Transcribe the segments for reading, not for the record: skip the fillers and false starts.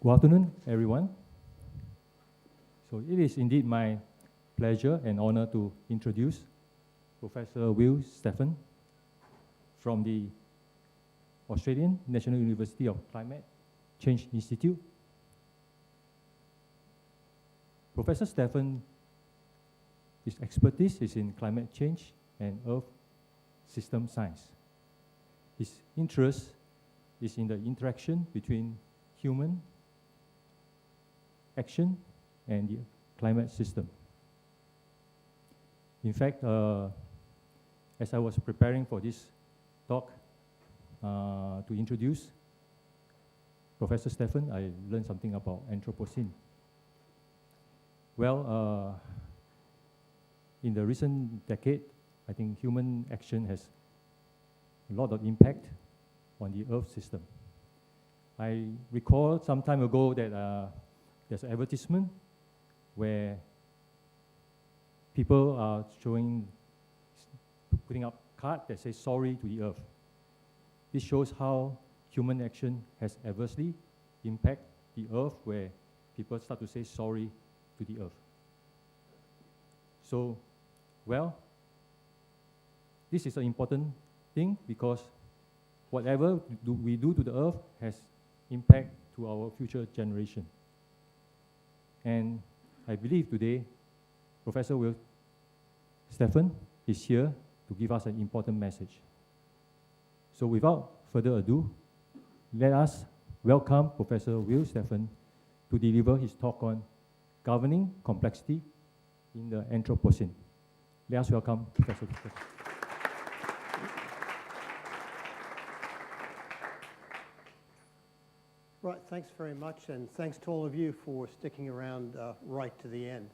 Good afternoon, everyone. So it is indeed my pleasure and honor to introduce Professor Steffen from the Australian National University of Climate Change Institute. Professor Steffen, his expertise is in climate change and Earth system science. His interest is in the interaction between human action and the climate system. In fact, as I was preparing for this talk to introduce Professor Steffen, I learned something about Anthropocene. Well, in the recent decade, I think human action has a lot of impact on the Earth system. I recall some time ago that there's an advertisement where people are putting up cards that say sorry to the Earth. This shows how human action has adversely impacted the Earth, where people start to say sorry to the Earth. So, well, this is an important thing because whatever we do to the Earth has impact to our future generation. And I believe today, Professor Steffen is here to give us an important message. So without further ado, let us welcome Professor Steffen to deliver his talk on governing complexity in the Anthropocene. Let us welcome Professor Steffen. Right, thanks very much, and thanks to all of you for sticking around right to the end.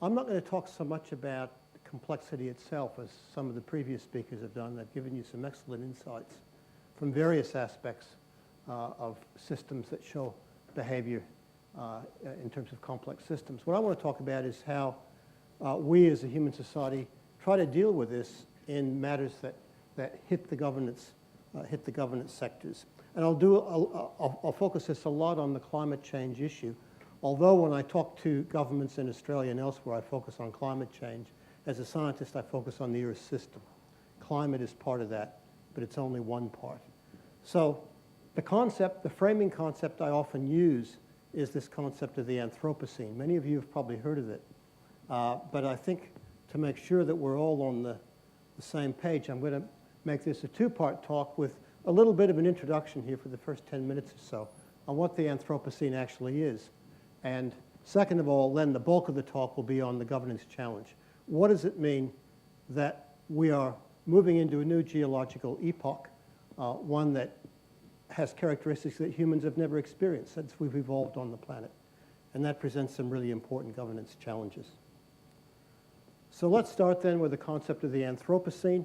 I'm not going to talk so much about complexity itself as some of the previous speakers have done. They've given you some excellent insights from various aspects of systems that show behavior in terms of complex systems. What I want to talk about is how we as a human society try to deal with this in matters that hit the governance sectors. And I'll focus this a lot on the climate change issue, although when I talk to governments in Australia and elsewhere, I focus on climate change. As a scientist, I focus on the Earth system. Climate is part of that, but it's only one part. So the framing concept I often use is this concept of the Anthropocene. Many of you have probably heard of it, but I think to make sure that we're all on the same page, I'm going to make this a two-part talk with a little bit of an introduction here for the first 10 minutes or so on what the Anthropocene actually is. And second of all, then the bulk of the talk will be on the governance challenge. What does it mean that we are moving into a new geological epoch, one that has characteristics that humans have never experienced since we've evolved on the planet? And that presents some really important governance challenges. So let's start then with the concept of the Anthropocene.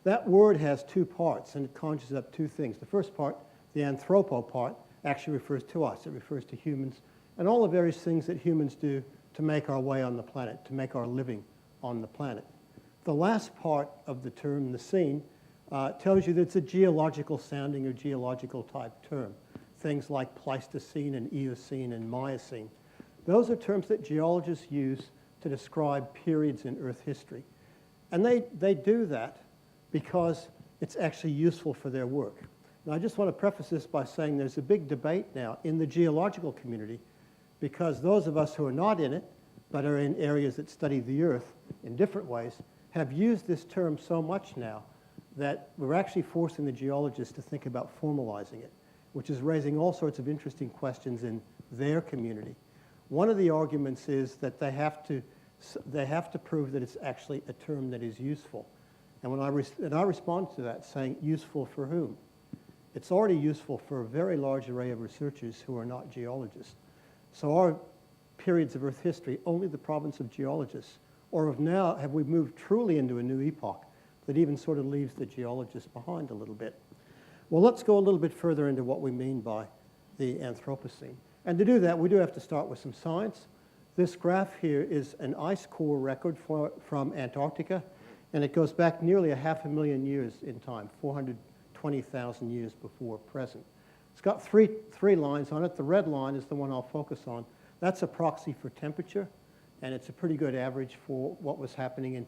That word has two parts, and it conjures up two things. The first part, the anthropo part, actually refers to us. It refers to humans and all the various things that humans do to make our way on the planet, to make our living on the planet. The last part of the term, the scene, tells you that it's a geological sounding or geological type term. Things like Pleistocene and Eocene and Miocene. Those are terms that geologists use to describe periods in Earth history. And they do that because it's actually useful for their work. Now, I just want to preface this by saying there's a big debate now in the geological community because those of us who are not in it, but are in areas that study the Earth in different ways, have used this term so much now that we're actually forcing the geologists to think about formalizing it, which is raising all sorts of interesting questions in their community. One of the arguments is that they have to prove that it's actually a term that is useful. And I respond to that saying, useful for whom? It's already useful for a very large array of researchers who are not geologists. So are periods of Earth history only the province of geologists? Or have we moved truly into a new epoch that even sort of leaves the geologists behind a little bit? Well, let's go a little bit further into what we mean by the Anthropocene. And to do that, we do have to start with some science. This graph here is an ice core record from Antarctica. And it goes back nearly 500,000 years in time, 420,000 years before present. It's got three lines on it. The red line is the one I'll focus on. That's a proxy for temperature, and it's a pretty good average for what was happening in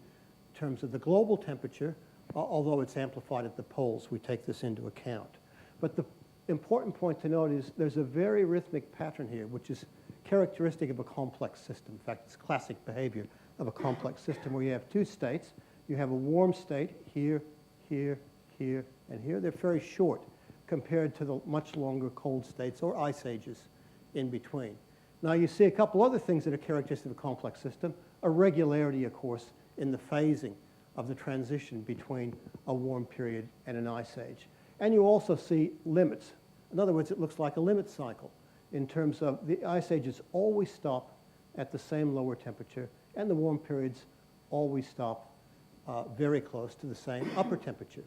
terms of the global temperature, although it's amplified at the poles. We take this into account. But the important point to note is there's a very rhythmic pattern here, which is characteristic of a complex system. In fact, it's classic behavior of a complex system where you have two states. You have a warm state here, here, here, and here. They're very short compared to the much longer cold states or ice ages in between. Now you see a couple other things that are characteristic of a complex system. A regularity, of course, in the phasing of the transition between a warm period and an ice age. And you also see limits. In other words, it looks like a limit cycle in terms of the ice ages always stop at the same lower temperature, and the warm periods always stop very close to the same upper temperature.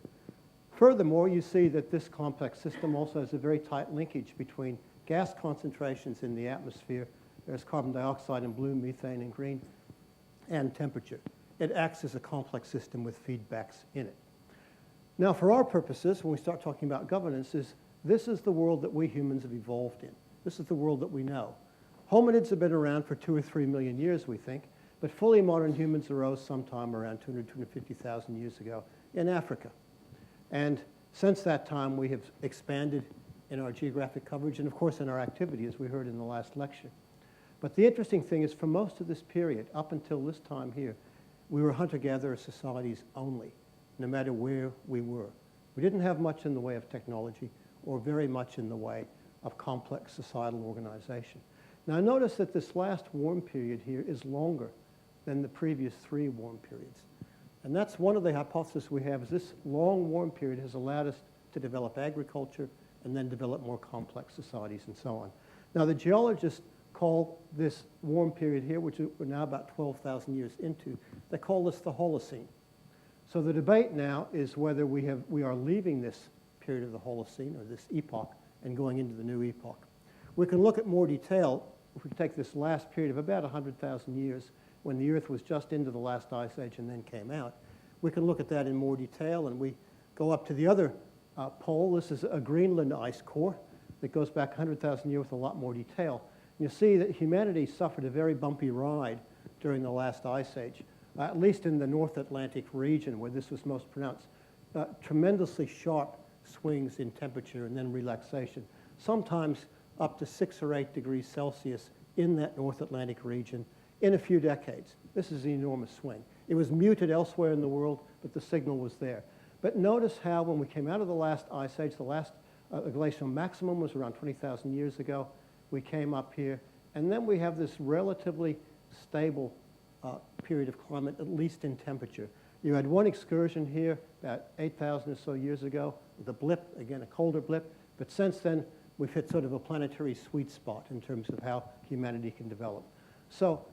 Furthermore, you see that this complex system also has a very tight linkage between gas concentrations in the atmosphere. There's carbon dioxide in blue, methane in green, and temperature. It acts as a complex system with feedbacks in it. Now, for our purposes, when we start talking about governance, this is the world that we humans have evolved in. This is the world that we know. Hominids have been around for 2 or 3 million years, we think, but fully modern humans arose sometime around 200, 250,000 years ago in Africa. And since that time, we have expanded in our geographic coverage and, of course, in our activity, as we heard in the last lecture. But the interesting thing is, for most of this period, up until this time here, we were hunter-gatherer societies only, no matter where we were. We didn't have much in the way of technology or very much in the way of complex societal organization. Now notice that this last warm period here is longer than the previous 3 warm periods. And that's one of the hypotheses we have, is this long warm period has allowed us to develop agriculture and then develop more complex societies and so on. Now the geologists call this warm period here, which we're now about 12,000 years into, they call this the Holocene. So the debate now is whether we are leaving this period of the Holocene, or this epoch, and going into the new epoch. We can look at more detail if we take this last period of about 100,000 years, when the Earth was just into the last ice age and then came out. We can look at that in more detail, and we go up to the other pole. This is a Greenland ice core that goes back 100,000 years with a lot more detail. You see that humanity suffered a very bumpy ride during the last ice age, at least in the North Atlantic region where this was most pronounced. Tremendously sharp swings in temperature and then relaxation, sometimes up to 6 or 8 degrees Celsius in that North Atlantic region in a few decades. This is an enormous swing. It was muted elsewhere in the world, but the signal was there. But notice how when we came out of the last ice age, the last glacial maximum was around 20,000 years ago. We came up here, and then we have this relatively stable period of climate, at least in temperature. You had one excursion here about 8,000 or so years ago, with a blip, again a colder blip, but since then we've hit sort of a planetary sweet spot in terms of how humanity can develop. So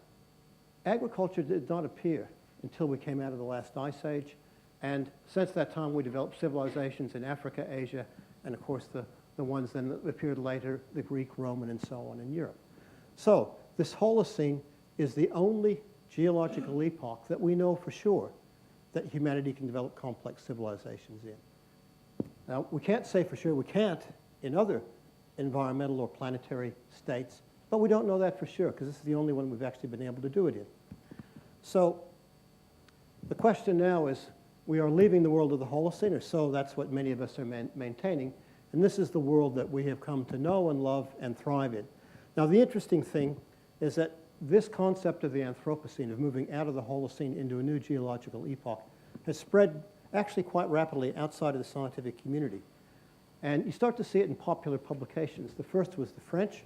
agriculture did not appear until we came out of the last ice age, and since that time we developed civilizations in Africa, Asia, and of course the ones then that appeared later, the Greek, Roman, and so on in Europe. So this Holocene is the only geological epoch that we know for sure that humanity can develop complex civilizations in. Now, we can't say for sure we can't in other environmental or planetary states, but we don't know that for sure because this is the only one we've actually been able to do it in. So the question now is, we are leaving the world of the Holocene, or so that's what many of us are maintaining, and this is the world that we have come to know and love and thrive in. Now, the interesting thing is that this concept of the Anthropocene, of moving out of the Holocene into a new geological epoch, has spread actually quite rapidly outside of the scientific community. And you start to see it in popular publications. The first was the French,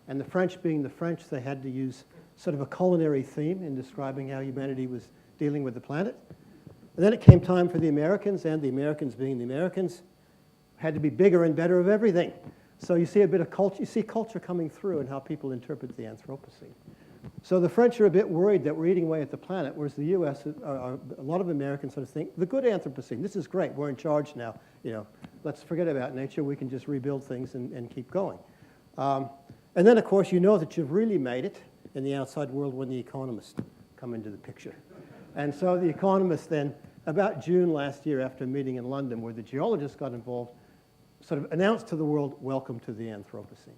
and the French being the French, they had to use sort of a culinary theme in describing how humanity was dealing with the planet. And then it came time for the Americans, and the Americans being the Americans, had to be bigger and better of everything. So you see a bit of culture, you see culture coming through in how people interpret the Anthropocene. So the French are a bit worried that we're eating away at the planet, whereas the US, a lot of Americans sort of think, the good Anthropocene, this is great, we're in charge now, let's forget about nature, we can just rebuild things and keep going. And then, of course, you know that you've really made it in the outside world when the economists come into the picture. And so the economists then, about June last year after a meeting in London where the geologists got involved, sort of announce to the world, welcome to the Anthropocene.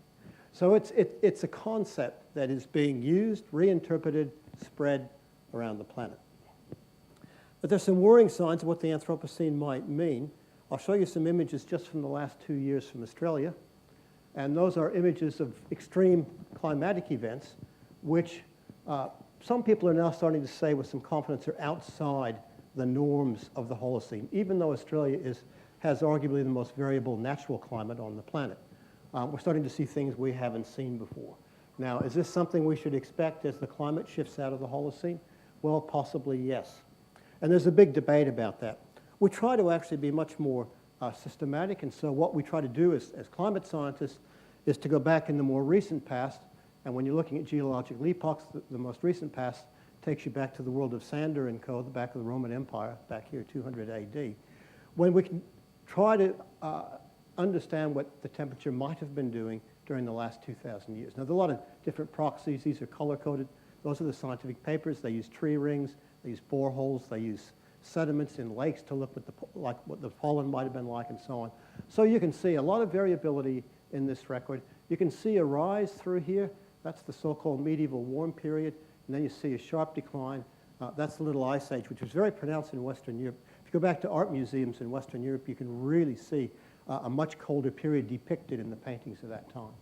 So it's a concept that is being used, reinterpreted, spread around the planet. But there's some worrying signs of what the Anthropocene might mean. I'll show you some images just from the last 2 years from Australia. And those are images of extreme climatic events, which some people are now starting to say with some confidence are outside the norms of the Holocene, even though Australia has arguably the most variable natural climate on the planet. We're starting to see things we haven't seen before. Now, is this something we should expect as the climate shifts out of the Holocene? Well, possibly yes. And there's a big debate about that. We try to actually be much more systematic, and so what we try to do as climate scientists is to go back in the more recent past, and when you're looking at geological epochs, the most recent past takes you back to the world of Sander and Co., the back of the Roman Empire, back here 200 AD, when we can try to understand what the temperature might have been doing during the last 2,000 years. Now, there are a lot of different proxies. These are color-coded. Those are the scientific papers. They use tree rings. They use boreholes. They use sediments in lakes to look at what the pollen might have been like and so on. So you can see a lot of variability in this record. You can see a rise through here. That's the so-called medieval warm period. And then you see a sharp decline. That's the Little Ice Age, which was very pronounced in Western Europe. If you go back to art museums in Western Europe, you can really see a much colder period depicted in the paintings of that time.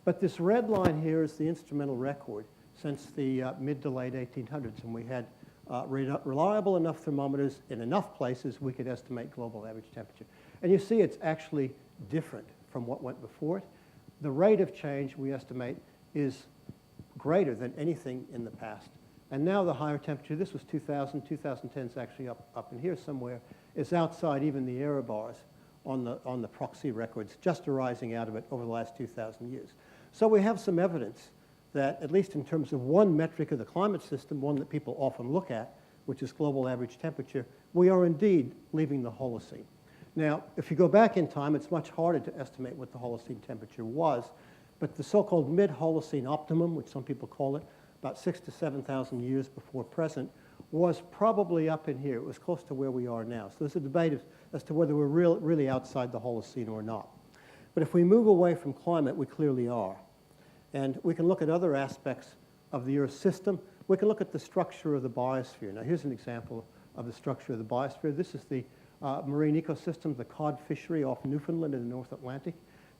But this red line here is the instrumental record since the mid to late 1800s, and we had reliable enough thermometers in enough places we could estimate global average temperature. And you see it's actually different from what went before it. The rate of change, we estimate, is greater than anything in the past. And now the higher temperature, this was 2000, 2010 is actually up in here somewhere, is outside even the error bars on the proxy records, just arising out of it over the last 2,000 years. So we have some evidence that, at least in terms of one metric of the climate system, one that people often look at, which is global average temperature, we are indeed leaving the Holocene. Now, if you go back in time, it's much harder to estimate what the Holocene temperature was, but the so-called mid-Holocene optimum, which some people call it, about 6,000 to 7,000 years before present, was probably up in here. It was close to where we are now. So there's a debate as to whether we're really outside the Holocene or not. But if we move away from climate, we clearly are. And we can look at other aspects of the Earth system. We can look at the structure of the biosphere. Now, here's an example of the structure of the biosphere. This is the marine ecosystem, the cod fishery off Newfoundland in the North Atlantic.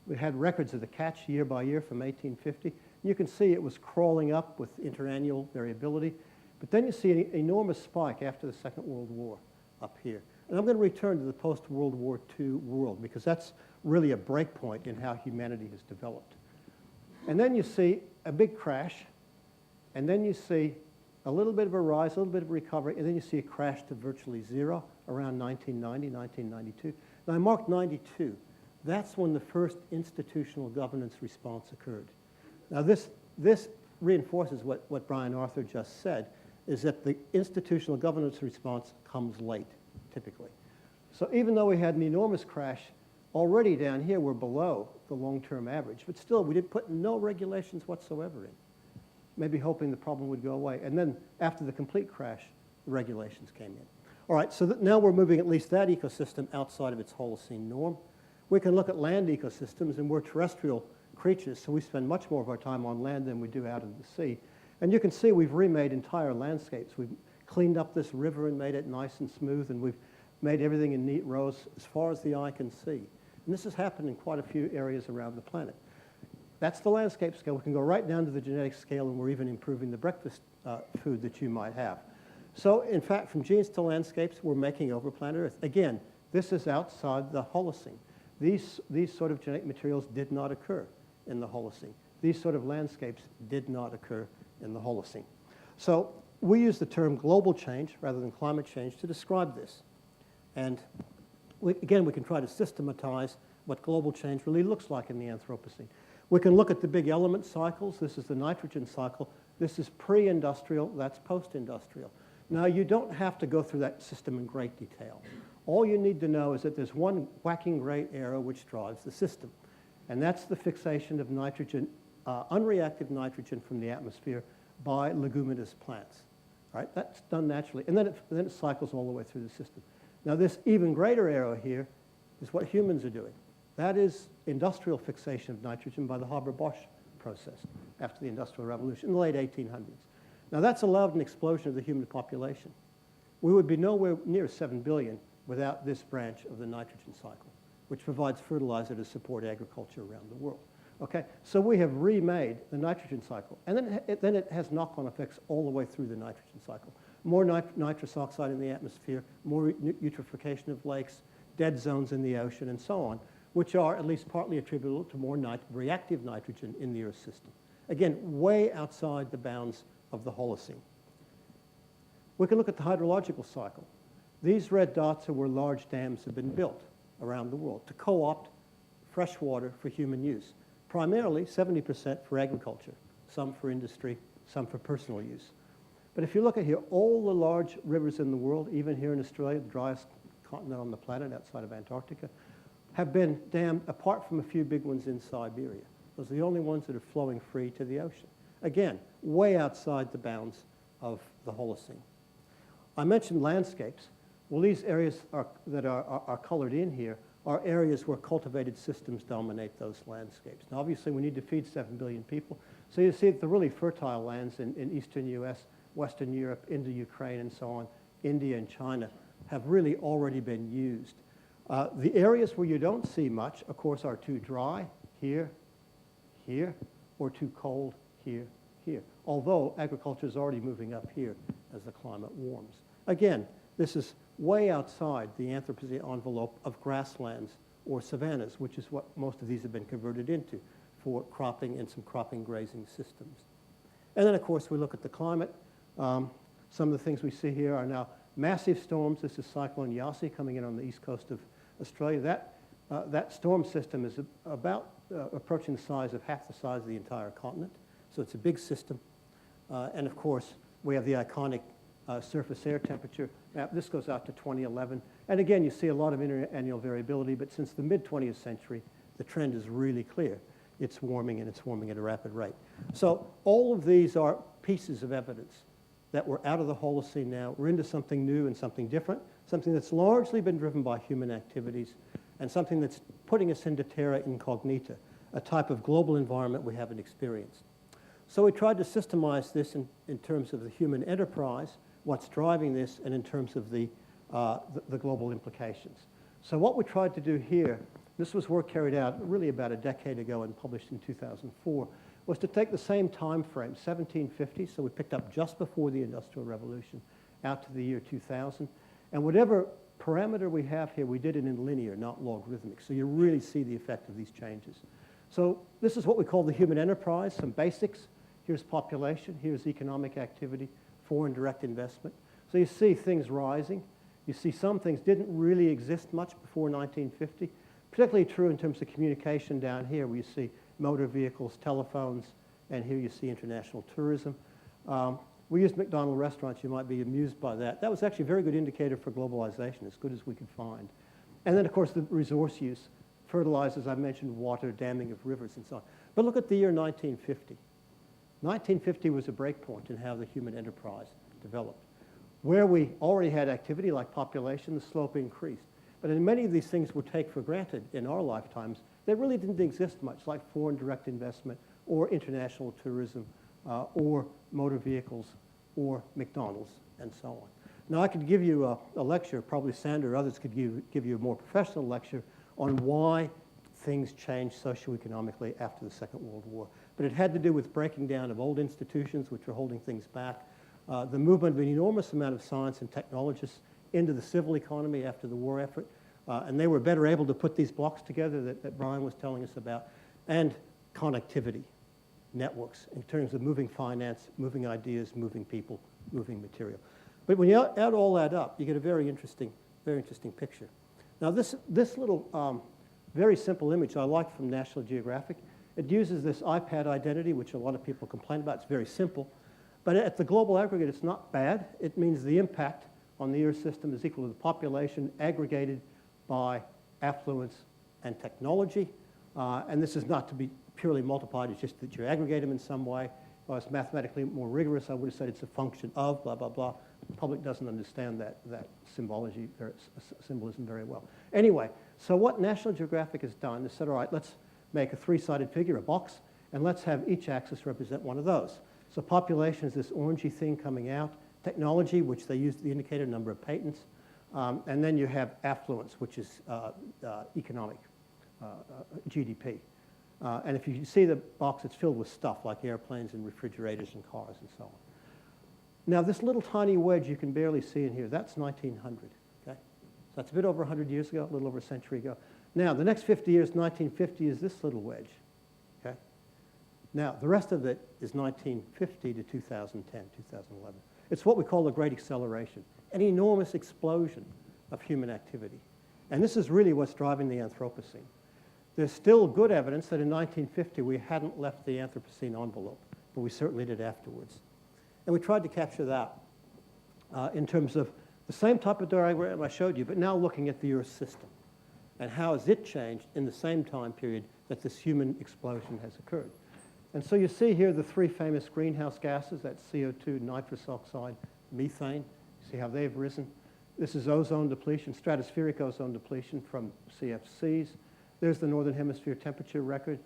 We had records of the catch year by year from 1850. You can see it was crawling up with interannual variability. But then you see an enormous spike after the Second World War up here. And I'm going to return to the post-World War II world because that's really a break point in how humanity has developed. And then you see a big crash, and then you see a little bit of a rise, a little bit of a recovery, and then you see a crash to virtually zero around 1990, 1992. Now, I marked 92. That's when the first institutional governance response occurred. Now, this reinforces what Brian Arthur just said, is that the institutional governance response comes late, typically. So even though we had an enormous crash, already down here we're below the long-term average, but still we did put no regulations whatsoever in, maybe hoping the problem would go away. And then after the complete crash, the regulations came in. All right, so now we're moving at least that ecosystem outside of its Holocene norm. We can look at land ecosystems, and we're terrestrial creatures, so we spend much more of our time on land than we do out in the sea. And you can see we've remade entire landscapes. We've cleaned up this river and made it nice and smooth, and we've made everything in neat rows as far as the eye can see. And this has happened in quite a few areas around the planet. That's the landscape scale. We can go right down to the genetic scale, and we're even improving the breakfast food that you might have. So, in fact, from genes to landscapes, we're making over planet Earth. Again, this is outside the Holocene. These sort of genetic materials did not occur in the Holocene. These sort of landscapes did not occur in the Holocene. So we use the term global change rather than climate change to describe this. And again, we can try to systematize what global change really looks like in the Anthropocene. We can look at the big element cycles. This is the nitrogen cycle. This is pre-industrial. That's post-industrial. Now, you don't have to go through that system in great detail. All you need to know is that there's one whacking gray arrow which drives the system. And that's the fixation of nitrogen, unreactive nitrogen from the atmosphere by leguminous plants. All right, that's done naturally. And then it cycles all the way through the system. Now, this even greater arrow here is what humans are doing. That is industrial fixation of nitrogen by the Haber-Bosch process after the Industrial Revolution in the late 1800s. Now that's allowed an explosion of the human population. We would be nowhere near 7 billion without this branch of the nitrogen cycle, which provides fertilizer to support agriculture around the world. Okay, so we have remade the nitrogen cycle, and then it has knock-on effects all the way through the nitrogen cycle. More nitrous oxide in the atmosphere, more eutrophication of lakes, dead zones in the ocean, and so on, which are at least partly attributable to more reactive nitrogen in the Earth's system. Again, way outside the bounds of the Holocene. We can look at the hydrological cycle. These red dots are where large dams have been built around the world to co-opt fresh water for human use. Primarily 70% for agriculture, some for industry, some for personal use. But if you look at here, all the large rivers in the world, even here in Australia, the driest continent on the planet outside of Antarctica, have been dammed apart from a few big ones in Siberia. Those are the only ones that are flowing free to the ocean. Again, way outside the bounds of the Holocene. I mentioned landscapes. Well, these areas that are colored in here are areas where cultivated systems dominate those landscapes. Now, obviously, we need to feed 7 billion people. So you see that the really fertile lands in eastern US, Western Europe, into Ukraine and so on, India and China, have really already been used. The areas where you don't see much, of course, are too dry, here, here, or too cold, here, here. Although agriculture is already moving up here as the climate warms. Again, this is way outside the Anthropocene envelope of grasslands or savannas, which is what most of these have been converted into for cropping and some cropping grazing systems. And then, of course, we look at the climate. Some of the things we see here are now massive storms. This is Cyclone Yasi coming in on the east coast of Australia. That storm system is about approaching the size of half the size of the entire continent. So it's a big system. And, of course, we have the iconic surface air temperature map. This goes out to 2011. And again, you see a lot of interannual variability, but since the mid-20th century, the trend is really clear. It's warming, and it's warming at a rapid rate. So all of these are pieces of evidence that we're out of the Holocene now. We're into something new and something different, something that's largely been driven by human activities, and something that's putting us into terra incognita, a type of global environment we haven't experienced. So we tried to systemize this in terms of the human enterprise, what's driving this, and in terms of the global implications. So what we tried to do here, this was work carried out really about a decade ago and published in 2004, was to take the same time frame, 1750, so we picked up just before the Industrial Revolution, out to the year 2000. And whatever parameter we have here, we did it in linear, not logarithmic. So you really see the effect of these changes. So this is what we call the human enterprise, some basics. Here's population, here's economic activity, foreign direct investment. So you see things rising. You see some things didn't really exist much before 1950. Particularly true in terms of communication down here, where you see motor vehicles, telephones, and here you see international tourism. We used McDonald's restaurants. You might be amused by that. That was actually a very good indicator for globalization, as good as we could find. And then, of course, the resource use, fertilizers, I mentioned, water, damming of rivers, and so on. But look at the year 1950. 1950 was a breakpoint in how the human enterprise developed. Where we already had activity like population, the slope increased. But in many of these things we take for granted in our lifetimes, they really didn't exist much, like foreign direct investment or international tourism or motor vehicles or McDonald's and so on. Now, I could give you a lecture, probably Sandra or others could give you a more professional lecture on why things changed socioeconomically after the Second World War. But it had to do with breaking down of old institutions which were holding things back, the movement of an enormous amount of science and technologists into the civil economy after the war effort, and they were better able to put these blocks together that Brian was telling us about, and connectivity, networks, in terms of moving finance, moving ideas, moving people, moving material. But when you add all that up, you get a very interesting picture. Now, this little very simple image I like from National Geographic, it uses this iPad identity, which a lot of people complain about. It's very simple. But at the global aggregate, it's not bad. It means the impact on the Earth system is equal to the population aggregated by affluence and technology. And this is not to be purely multiplied. It's just that you aggregate them in some way. If I was mathematically more rigorous, I would have said it's a function of blah, blah, blah. The public doesn't understand that symbolism very well. Anyway, So what National Geographic has done is said, all right, let's make a three-sided figure, a box, and let's have each axis represent one of those. So population is this orangey thing coming out, technology, which they use the indicator, number of patents, and then you have affluence, which is economic, GDP. And if you see the box, it's filled with stuff like airplanes and refrigerators and cars and so on. Now, this little tiny wedge you can barely see in here, that's 1900, okay? So that's a bit over 100 years ago, a little over a century ago. Now, the next 50 years, 1950, is this little wedge, okay? Now, the rest of it is 1950 to 2010, 2011. It's what we call the Great Acceleration, an enormous explosion of human activity. And this is really what's driving the Anthropocene. There's still good evidence that in 1950 we hadn't left the Anthropocene envelope, but we certainly did afterwards. And we tried to capture that in terms of the same type of diagram I showed you, but now looking at the Earth system and how has it changed in the same time period that this human explosion has occurred. And so you see here the three famous greenhouse gases, that's CO2, nitrous oxide, methane. You see how they've risen. This is ozone depletion, stratospheric ozone depletion from CFCs. There's the Northern Hemisphere temperature record.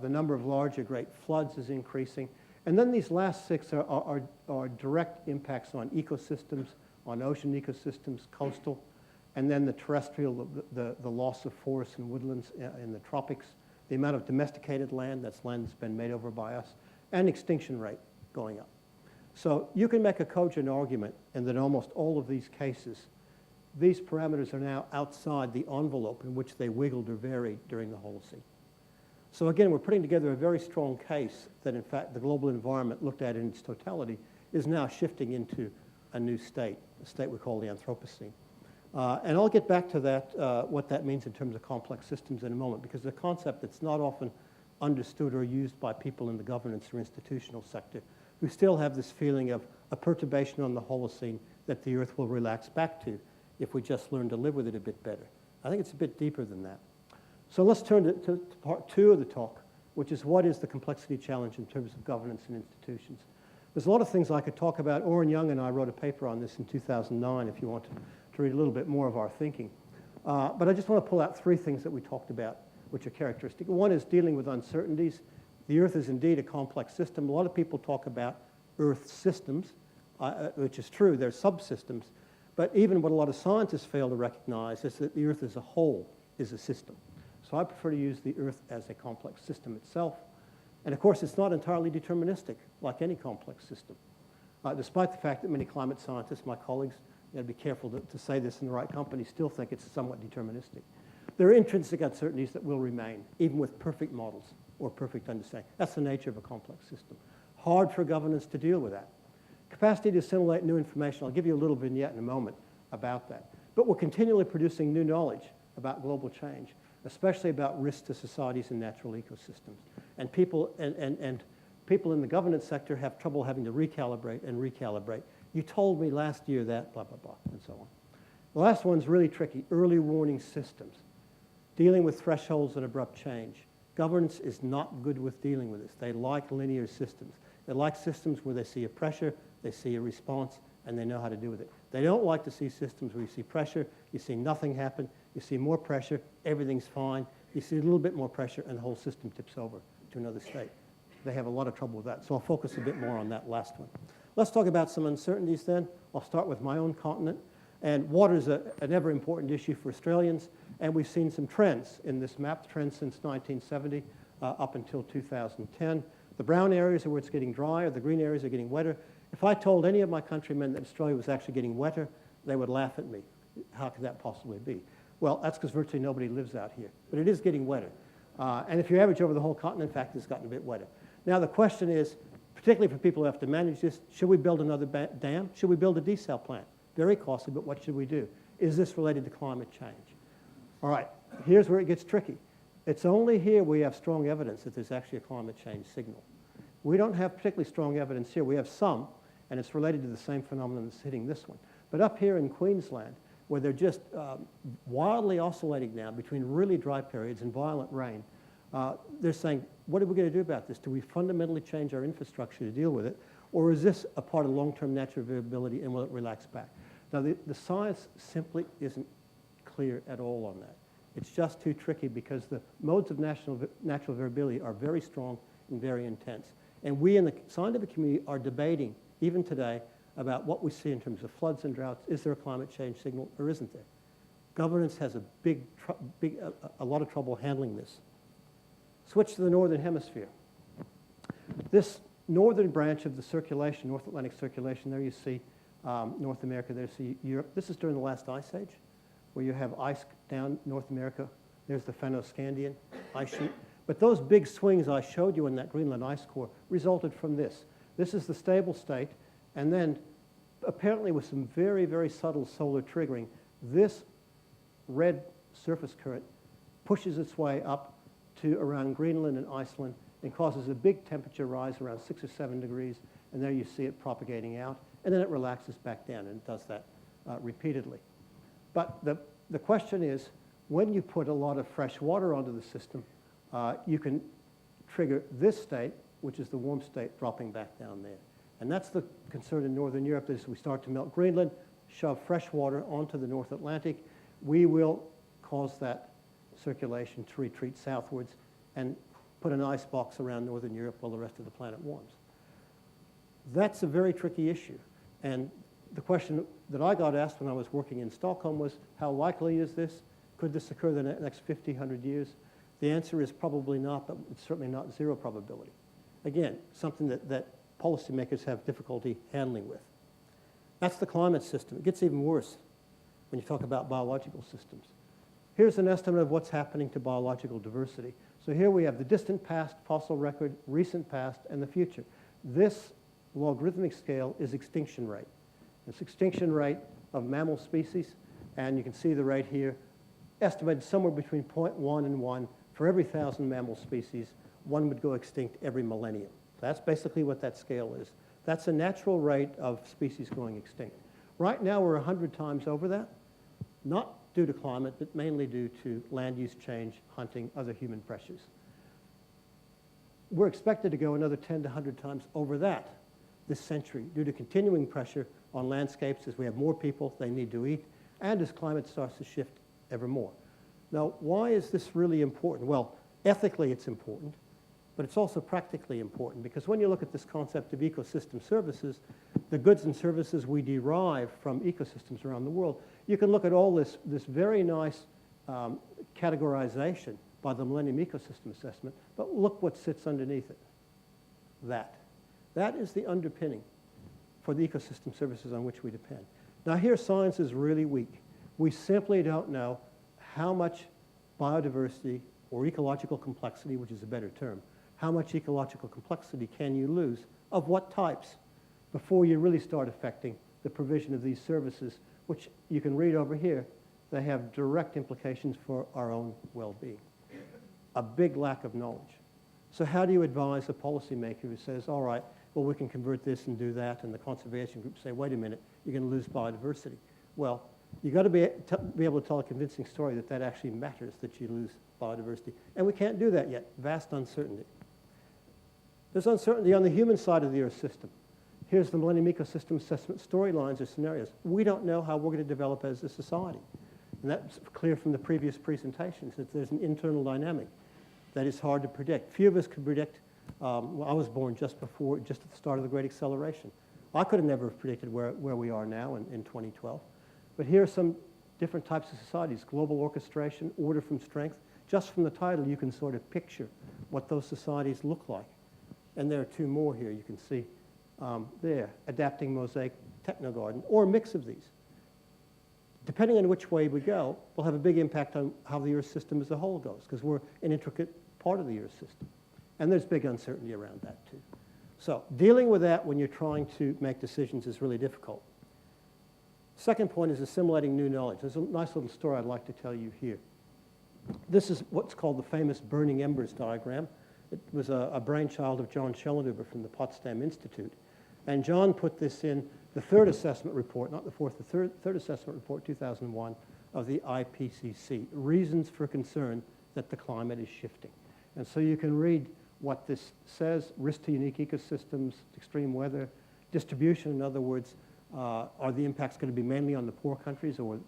The number of large or great floods is increasing. And then these last six are direct impacts on ecosystems, on ocean ecosystems, coastal, and then the terrestrial, the loss of forests and woodlands in the tropics, the amount of domesticated land, that's land that's been made over by us, and extinction rate going up. So you can make a cogent argument in that almost all of these cases, these parameters are now outside the envelope in which they wiggled or varied during the Holocene. So again, we're putting together a very strong case that in fact the global environment looked at in its totality is now shifting into a new state, a state we call the Anthropocene. And I'll get back to that, what that means in terms of complex systems in a moment, because the concept that's not often understood or used by people in the governance or institutional sector who still have this feeling of a perturbation on the Holocene that the Earth will relax back to if we just learn to live with it a bit better. I think it's a bit deeper than that. So let's turn to part two of the talk, which is what is the complexity challenge in terms of governance and institutions. There's a lot of things I could talk about. Oren Young and I wrote a paper on this in 2009 if you want to read a little bit more of our thinking. But I just want to pull out three things that we talked about which are characteristic. One is dealing with uncertainties. The Earth is indeed a complex system. A lot of people talk about Earth systems, which is true, they're subsystems. But even what a lot of scientists fail to recognize is that the Earth as a whole is a system. So I prefer to use the Earth as a complex system itself. And of course, it's not entirely deterministic, like any complex system. Despite the fact that many climate scientists, my colleagues, you got to be careful to say this in the right company, still think it's somewhat deterministic. There are intrinsic uncertainties that will remain, even with perfect models or perfect understanding. That's the nature of a complex system. Hard for governance to deal with that. Capacity to assimilate new information. I'll give you a little vignette in a moment about that. But we're continually producing new knowledge about global change, especially about risks to societies and natural ecosystems. And people in the governance sector have trouble having to recalibrate and recalibrate. You told me last year that, blah, blah, blah, and so on. The last one's really tricky, early warning systems. Dealing with thresholds and abrupt change. Governance is not good with dealing with this. They like linear systems. They like systems where they see a pressure, they see a response, and they know how to deal with it. They don't like to see systems where you see pressure, you see nothing happen, you see more pressure, everything's fine, you see a little bit more pressure, and the whole system tips over to another state. They have a lot of trouble with that, so I'll focus a bit more on that last one. Let's talk about some uncertainties then. I'll start with my own continent. And water is an ever important issue for Australians, and we've seen some trends in this map, trends since 1970 up until 2010. The brown areas are where it's getting drier, the green areas are getting wetter. If I told any of my countrymen that Australia was actually getting wetter, they would laugh at me. How could that possibly be? Well, that's because virtually nobody lives out here, but it is getting wetter. And if you average over the whole continent, in fact, it's gotten a bit wetter. Now the question is, particularly for people who have to manage this, should we build another dam? Should we build a desal plant? Very costly, but what should we do? Is this related to climate change? All right, here's where it gets tricky. It's only here we have strong evidence that there's actually a climate change signal. We don't have particularly strong evidence here. We have some, and it's related to the same phenomenon that's hitting this one. But up here in Queensland, where they're just wildly oscillating now between really dry periods and violent rain, they're saying, what are we going to do about this? Do we fundamentally change our infrastructure to deal with it? Or is this a part of long-term natural variability and will it relax back? Now, the science simply isn't clear at all on that. It's just too tricky because the modes of natural variability are very strong and very intense. And we in the scientific community are debating, even today, about what we see in terms of floods and droughts. Is there a climate change signal or isn't there? Governance has a lot of trouble handling this. Switch to the northern hemisphere. This northern branch of the circulation, North Atlantic circulation, there you see North America, there you see Europe. This is during the last ice age, where you have ice down North America. There's the Fennoscandian ice sheet. But those big swings I showed you in that Greenland ice core resulted from this. This is the stable state, and then apparently with some very, very subtle solar triggering, this red surface current pushes its way up to around Greenland and Iceland and causes a big temperature rise around 6 or 7 degrees, and there you see it propagating out, and then it relaxes back down, and it does that repeatedly. But the question is, when you put a lot of fresh water onto the system, you can trigger this state, which is the warm state, dropping back down there. And that's the concern in Northern Europe, is we start to melt Greenland, shove fresh water onto the North Atlantic, we will cause that circulation to retreat southwards and put an ice box around Northern Europe while the rest of the planet warms. That's a very tricky issue. And the question that I got asked when I was working in Stockholm was, how likely is this? Could this occur in the next 50, 100 years? The answer is probably not, but it's certainly not zero probability. Again, something that policymakers have difficulty handling with. That's the climate system. It gets even worse when you talk about biological systems. Here's an estimate of what's happening to biological diversity. So here we have the distant past, fossil record, recent past, and the future. This logarithmic scale is extinction rate. It's extinction rate of mammal species, and you can see the rate here, estimated somewhere between 0.1 and 1. For every 1,000 mammal species, one would go extinct every millennium. That's basically what that scale is. That's a natural rate of species going extinct. Right now, we're 100 times over that, not due to climate, but mainly due to land use change, hunting, other human pressures. We're expected to go another 10 to 100 times over that this century due to continuing pressure on landscapes as we have more people, they need to eat, and as climate starts to shift ever more. Now, why is this really important? Well, ethically it's important, but it's also practically important, because when you look at this concept of ecosystem services, the goods and services we derive from ecosystems around the world, you can look at all this very nice categorization by the Millennium Ecosystem Assessment, but look what sits underneath it. That is the underpinning for the ecosystem services on which we depend. Now here science is really weak. We simply don't know how much biodiversity or ecological complexity, which is a better term, how much ecological complexity can you lose, of what types, before you really start affecting the provision of these services, which you can read over here. They have direct implications for our own well-being. A big lack of knowledge. So how do you advise a policymaker who says, all right, well, we can convert this and do that, and the conservation groups say, wait a minute, you're going to lose biodiversity. Well, you've got to be able to tell a convincing story that actually matters, that you lose biodiversity. And we can't do that yet. Vast uncertainty. There's uncertainty on the human side of the Earth system. Here's the Millennium Ecosystem Assessment storylines or scenarios. We don't know how we're going to develop as a society. And that's clear from the previous presentations, that there's an internal dynamic that is hard to predict. Few of us could predict. Well, I was born just at the start of the Great Acceleration. I could have never predicted where we are now in 2012. But here are some different types of societies: global orchestration, order from strength. Just from the title, you can sort of picture what those societies look like. And there are two more here you can see there: adapting, mosaic, technogarden, or a mix of these. Depending on which way we go, will have a big impact on how the Earth system as a whole goes, because we're an intricate part of the Earth system. And there's big uncertainty around that too. So dealing with that when you're trying to make decisions is really difficult. Second point is assimilating new knowledge. There's a nice little story I'd like to tell you here. This is what's called the famous burning embers diagram. It was a brainchild of John Schellenhuber from the Potsdam Institute. And John put this in the third assessment report, not the fourth, the third assessment report, 2001, of the IPCC, Reasons for Concern that the Climate is Shifting. And so you can read what this says: risk to unique ecosystems, extreme weather, distribution. In other words, are the impacts going to be mainly on the poor countries or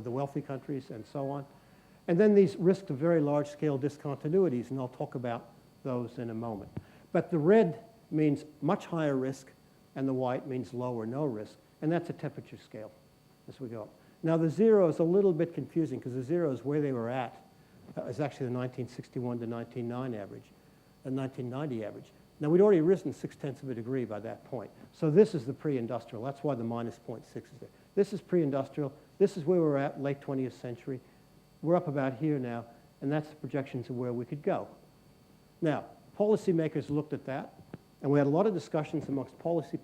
the wealthy countries, and so on. And then these risks of very large-scale discontinuities, and I'll talk about those in a moment. But the red means much higher risk, and the white means low or no risk, and that's a temperature scale as we go up. Now, the 0 is a little bit confusing because the 0 is where they were at. It's actually the 1961 to 1990 average, the 1990 average. Now, we'd already risen 0.6 of a degree by that point. So this is the pre-industrial. That's why the minus 0.6 is there. This is pre-industrial. This is where we're at late 20th century. We're up about here now, and that's the projections of where we could go. Now, policymakers looked at that, and we had a lot of discussions amongst policy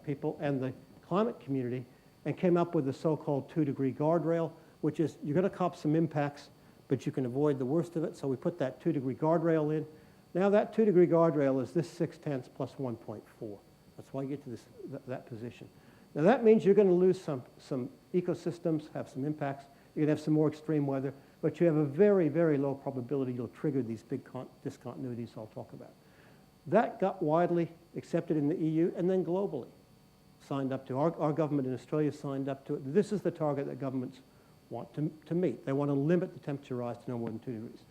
people and the climate community, and came up with the so-called 2-degree guardrail, which is you're going to cop some impacts, but you can avoid the worst of it. So we put that 2-degree guardrail in. Now that 2-degree guardrail is this 0.6 plus 1.4. That's why you get to this, that position. Now that means you're going to lose some ecosystems, have some impacts. You're going to have some more extreme weather, but you have a very, very low probability you'll trigger these big discontinuities I'll talk about. That got widely accepted in the EU and then globally signed up to. Our government in Australia signed up to it. This is the target that governments want to meet. They want to limit the temperature rise to no more than 2 degrees.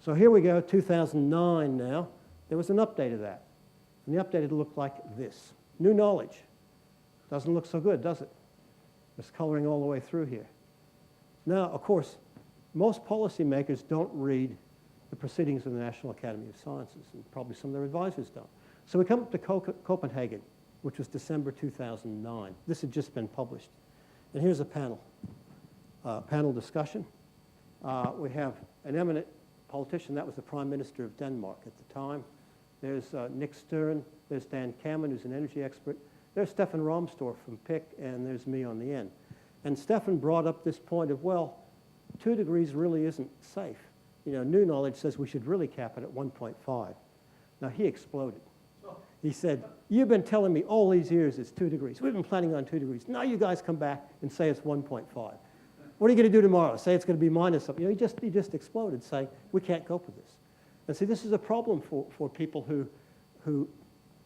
So here we go, 2009 now. There was an update of that. And the update it looked like this. New knowledge. Doesn't look so good, does it? It's coloring all the way through here. Now, of course, most policymakers don't read the proceedings of the National Academy of Sciences, and probably some of their advisors don't. So we come up to Copenhagen, which was December 2009. This had just been published. And here's a panel discussion. We have an eminent politician. That was the Prime Minister of Denmark at the time. There's Nick Stern. There's Dan Cameron, who's an energy expert. There's Steffen Romstorff from PIC, and there's me on the end. And Steffen brought up this point of, well, 2 degrees really isn't safe. You know, new knowledge says we should really cap it at 1.5. Now, he exploded. He said, you've been telling me all these years it's 2 degrees. We've been planning on 2 degrees. Now you guys come back and say it's 1.5. What are you going to do tomorrow? Say it's going to be minus something. You know, he just exploded, saying, we can't cope with this. And see, this is a problem for people who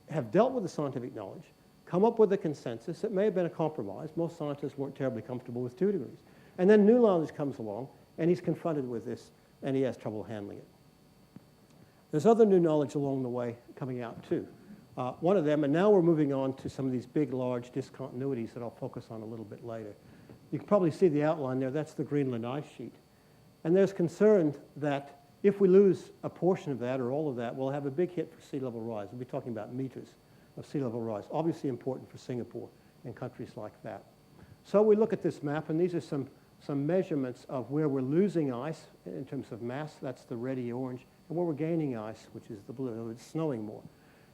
have dealt with the scientific knowledge, come up with a consensus. It may have been a compromise. Most scientists weren't terribly comfortable with 2 degrees. And then new knowledge comes along, and he's confronted with this, and he has trouble handling it. There's other new knowledge along the way coming out, too. One of them, and now we're moving on to some of these big, large discontinuities that I'll focus on a little bit later. You can probably see the outline there. That's the Greenland ice sheet. And there's concern that if we lose a portion of that or all of that, we'll have a big hit for sea level rise. We'll be talking about meters of sea level rise, obviously important for Singapore and countries like that. So we look at this map, and these are some measurements of where we're losing ice in terms of mass. That's the reddy orange. And where we're gaining ice, which is the blue. It's snowing more.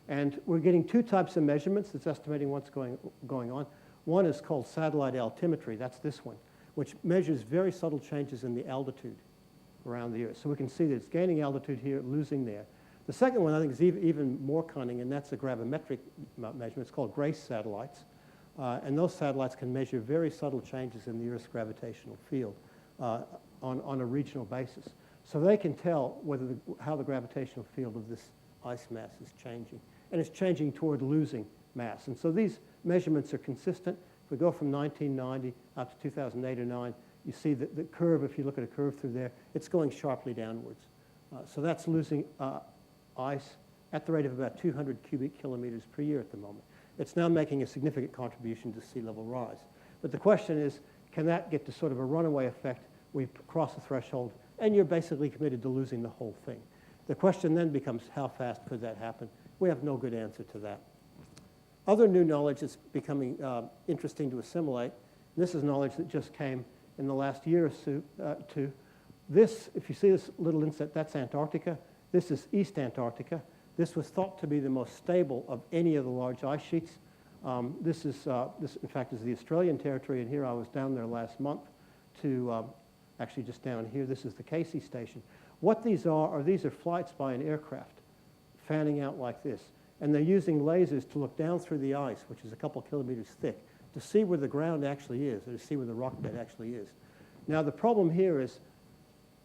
And we're getting 2 types of measurements that's estimating what's going on. One is called satellite altimetry. That's this one, which measures very subtle changes in the altitude around the Earth. So we can see that it's gaining altitude here, losing there. The second one, I think, is even more cunning, and that's a gravimetric measurement. It's called GRACE satellites. And those satellites can measure very subtle changes in the Earth's gravitational field on a regional basis. So they can tell how the gravitational field of this ice mass is changing. And it's changing toward losing mass. And so these measurements are consistent. If we go from 1990 out to 2008 or 9, you see that the curve, if you look at a curve through there, it's going sharply downwards. So that's losing ice at the rate of about 200 cubic kilometers per year at the moment. It's now making a significant contribution to sea level rise. But the question is, can that get to sort of a runaway effect? We cross the threshold, and you're basically committed to losing the whole thing. The question then becomes, how fast could that happen? We have no good answer to that. Other new knowledge is becoming interesting to assimilate. This is knowledge that just came in the last year or two. This, if you see this little inset, that's Antarctica. This is East Antarctica. This was thought to be the most stable of any of the large ice sheets. This, in fact, is the Australian territory, and here I was down there last month to, actually just down here, this is the Casey station. What these are flights by an aircraft fanning out like this. And they're using lasers to look down through the ice, which is a couple kilometers thick, to see where the ground actually is, or to see where the rock bed actually is. Now, the problem here is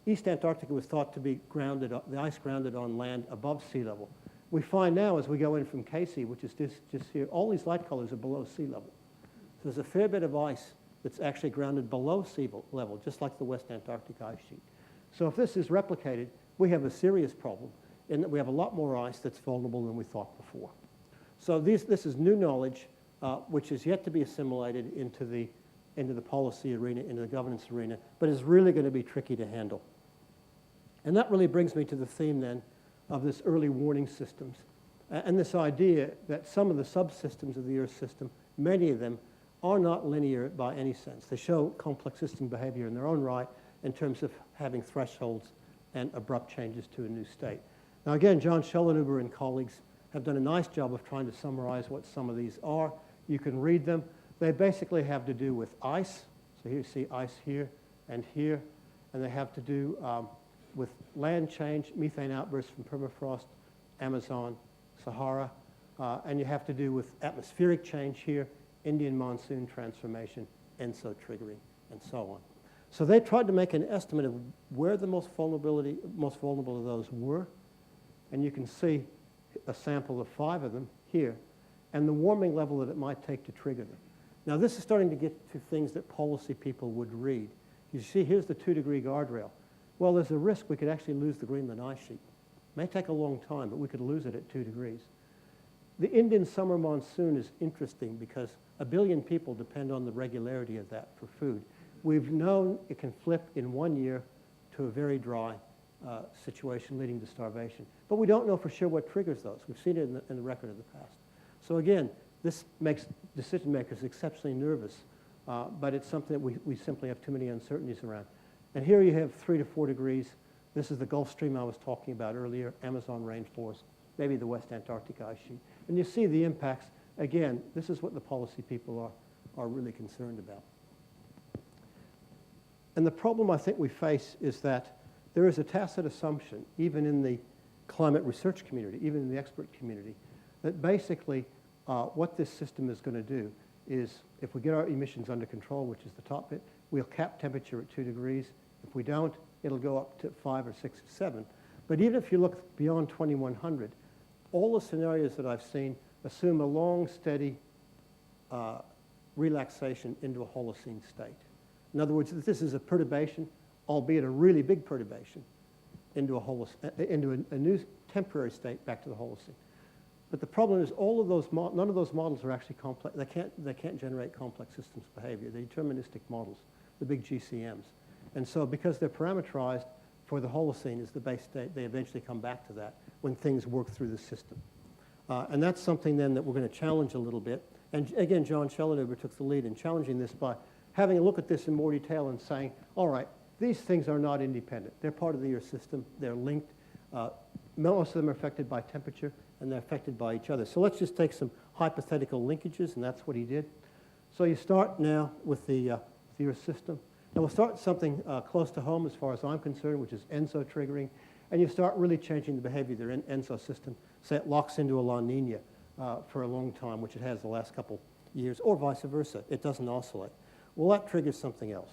East Antarctica was thought to be grounded, the ice grounded on land above sea level. We find now, as we go in from Casey, which is just here, all these light colors are below sea level. So there's a fair bit of ice that's actually grounded below sea level, just like the West Antarctic ice sheet. So if this is replicated, we have a serious problem in that we have a lot more ice that's vulnerable than we thought before. So this is new knowledge which is yet to be assimilated into the policy arena, into the governance arena, but is really going to be tricky to handle. And that really brings me to the theme then of this early warning systems and this idea that some of the subsystems of the Earth system, many of them, are not linear by any sense. They show complex system behavior in their own right in terms of having thresholds and abrupt changes to a new state. Now again, John Schellenhuber and colleagues have done a nice job of trying to summarize what some of these are. You can read them. They basically have to do with ice. So here you see ice here, and they have to do with land change, methane outbursts from permafrost, Amazon, Sahara, and you have to do with atmospheric change here, Indian monsoon transformation, ENSO triggering, and so on. So they tried to make an estimate of where the most vulnerable of those were, and you can see a sample of 5 of them here, and the warming level that it might take to trigger them. Now this is starting to get to things that policy people would read. You see, here's the 2-degree guardrail. Well, there's a risk we could actually lose the Greenland ice sheet. It may take a long time, but we could lose it at 2 degrees. The Indian summer monsoon is interesting because 1 billion people depend on the regularity of that for food. We've known it can flip in 1 year to a very dry situation leading to starvation. But we don't know for sure what triggers those. We've seen it in the record of the past. So again, this makes decision makers exceptionally nervous, but it's something that we simply have too many uncertainties around. And here you have 3 to 4 degrees. This is the Gulf Stream I was talking about earlier, Amazon rainforest, maybe the West Antarctic ice sheet. And you see the impacts. Again, this is what the policy people are really concerned about. And the problem I think we face is that there is a tacit assumption, even in the climate research community, even in the expert community, that basically what this system is going to do is if we get our emissions under control, which is the top bit, we'll cap temperature at 2 degrees. If we don't, it'll go up to 5 or 6 or 7. But even if you look beyond 2100, all the scenarios that I've seen assume a long, steady relaxation into a Holocene state. In other words, this is a perturbation, albeit a really big perturbation, into a new temporary state back to the Holocene. But the problem is all of those none of those models are actually complex. They can't generate complex systems behavior. They're deterministic models, the big GCMs. And so because they're parameterized for the Holocene as the base state, they eventually come back to that when things work through the system. And that's something then that we're going to challenge a little bit. And again, John Schellenhuber took the lead in challenging this by having a look at this in more detail and saying, all right, these things are not independent. They're part of the Earth system. They're linked. Most of them are affected by temperature, and they're affected by each other. So let's just take some hypothetical linkages, and that's what he did. So you start now with the Earth system. And we'll start something close to home as far as I'm concerned, which is ENSO triggering. And you start really changing the behavior of their ENSO system. Say it locks into a La Nina for a long time, which it has the last couple years, or vice versa. It doesn't oscillate. Well, that triggers something else.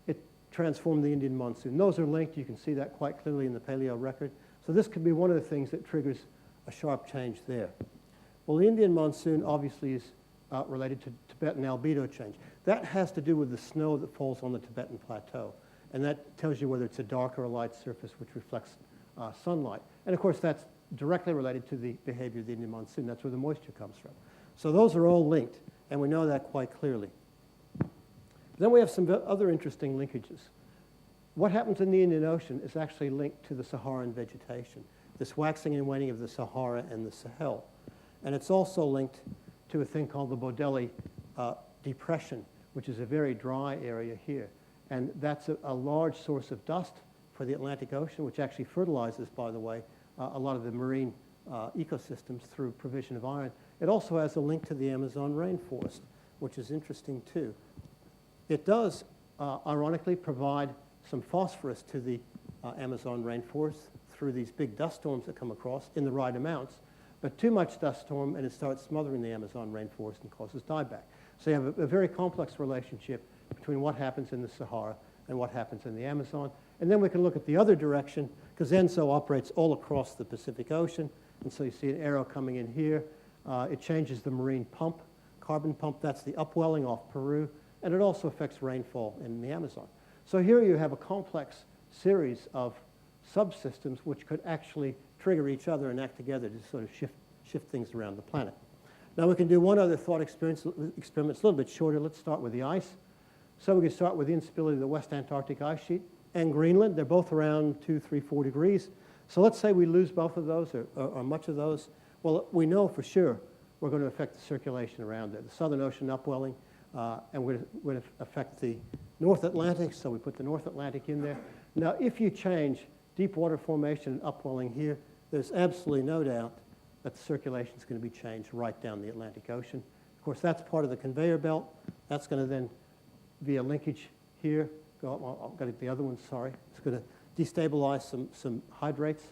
It transformed the Indian monsoon. Those are linked. You can see that quite clearly in the paleo record. So this could be one of the things that triggers a sharp change there. Well, the Indian monsoon obviously is related to Tibetan albedo change. That has to do with the snow that falls on the Tibetan plateau. And that tells you whether it's a dark or a light surface which reflects sunlight. And of course, that's directly related to the behavior of the Indian monsoon. That's where the moisture comes from. So those are all linked, and we know that quite clearly. Then we have some other interesting linkages. What happens in the Indian Ocean is actually linked to the Saharan vegetation, this waxing and waning of the Sahara and the Sahel. And it's also linked to a thing called the Bodeli Depression, which is a very dry area here. And that's a large source of dust for the Atlantic Ocean, which actually fertilizes, by the way, a lot of the marine ecosystems through provision of iron. It also has a link to the Amazon rainforest, which is interesting too. It does, ironically, provide some phosphorus to the Amazon rainforest through these big dust storms that come across in the right amounts. But too much dust storm and it starts smothering the Amazon rainforest and causes dieback. So you have a very complex relationship between what happens in the Sahara and what happens in the Amazon. And then we can look at the other direction, because ENSO operates all across the Pacific Ocean. And so you see an arrow coming in here. It changes the marine pump, carbon pump. That's the upwelling off Peru. And it also affects rainfall in the Amazon. So here you have a complex series of subsystems which could actually trigger each other and act together to sort of shift things around the planet. Now we can do one other thought experiment. It's a little bit shorter. Let's start with the ice. So we can start with the instability of the West Antarctic ice sheet and Greenland. They're both around 2, 3, 4 degrees. So let's say we lose both of those or much of those. Well, we know for sure we're going to affect the circulation around there. The Southern Ocean upwelling, and we're going to affect the North Atlantic, so we put the North Atlantic in there. Now, if you change deep water formation and upwelling here, there's absolutely no doubt that the circulation is going to be changed right down the Atlantic Ocean. Of course, that's part of the conveyor belt. That's going to then, via linkage here, I've got the other one, sorry. It's going to destabilize some hydrates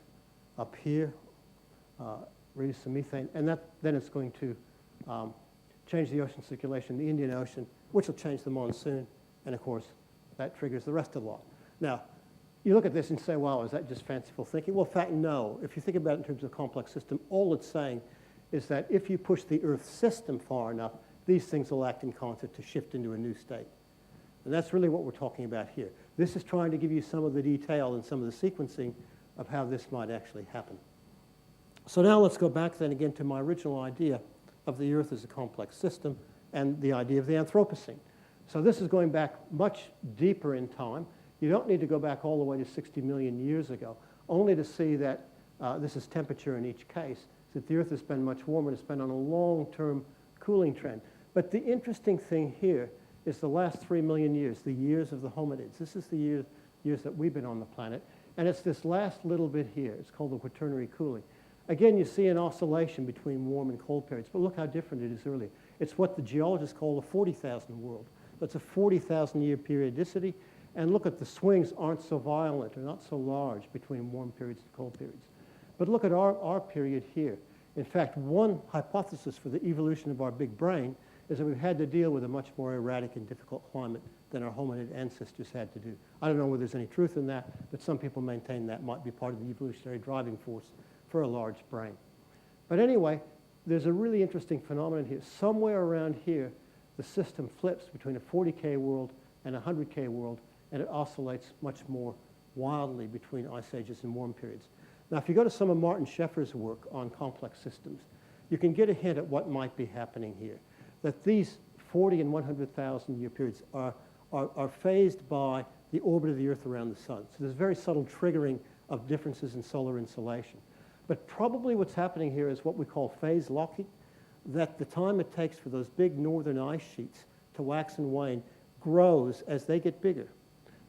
up here, release some methane, and then it's going to change the ocean circulation, the Indian Ocean, which will change the monsoon, and of course, that triggers the rest of the lot. Now, you look at this and say, wow, is that just fanciful thinking? Well, in fact, no. If you think about it in terms of a complex system, all it's saying is that if you push the Earth system far enough, these things will act in concert to shift into a new state. And that's really what we're talking about here. This is trying to give you some of the detail and some of the sequencing of how this might actually happen. So now let's go back then again to my original idea of the Earth as a complex system and the idea of the Anthropocene. So this is going back much deeper in time. You don't need to go back all the way to 60 million years ago, only to see that this is temperature in each case, that the Earth has been much warmer. It's been on a long-term cooling trend. But the interesting thing here is the last 3 million years, the years of the hominids. This is the years that we've been on the planet. And it's this last little bit here. It's called the Quaternary cooling. Again, you see an oscillation between warm and cold periods, but look how different it is earlier. It's what the geologists call the 40,000 world. That's a 40,000-year periodicity. And look at the swings aren't so violent or not so large between warm periods and cold periods. But look at our period here. In fact, one hypothesis for the evolution of our big brain is that we've had to deal with a much more erratic and difficult climate than our hominid ancestors had to do. I don't know whether there's any truth in that, but some people maintain that might be part of the evolutionary driving force for a large brain. But anyway, there's a really interesting phenomenon here. Somewhere around here, the system flips between a 40K world and a 100K world, and it oscillates much more wildly between ice ages and warm periods. Now, if you go to some of Martin Scheffer's work on complex systems, you can get a hint at what might be happening here. That these 40 and 100,000 year periods are phased by the orbit of the Earth around the sun. So there's very subtle triggering of differences in solar insolation. But probably what's happening here is what we call phase locking, that the time it takes for those big northern ice sheets to wax and wane grows as they get bigger.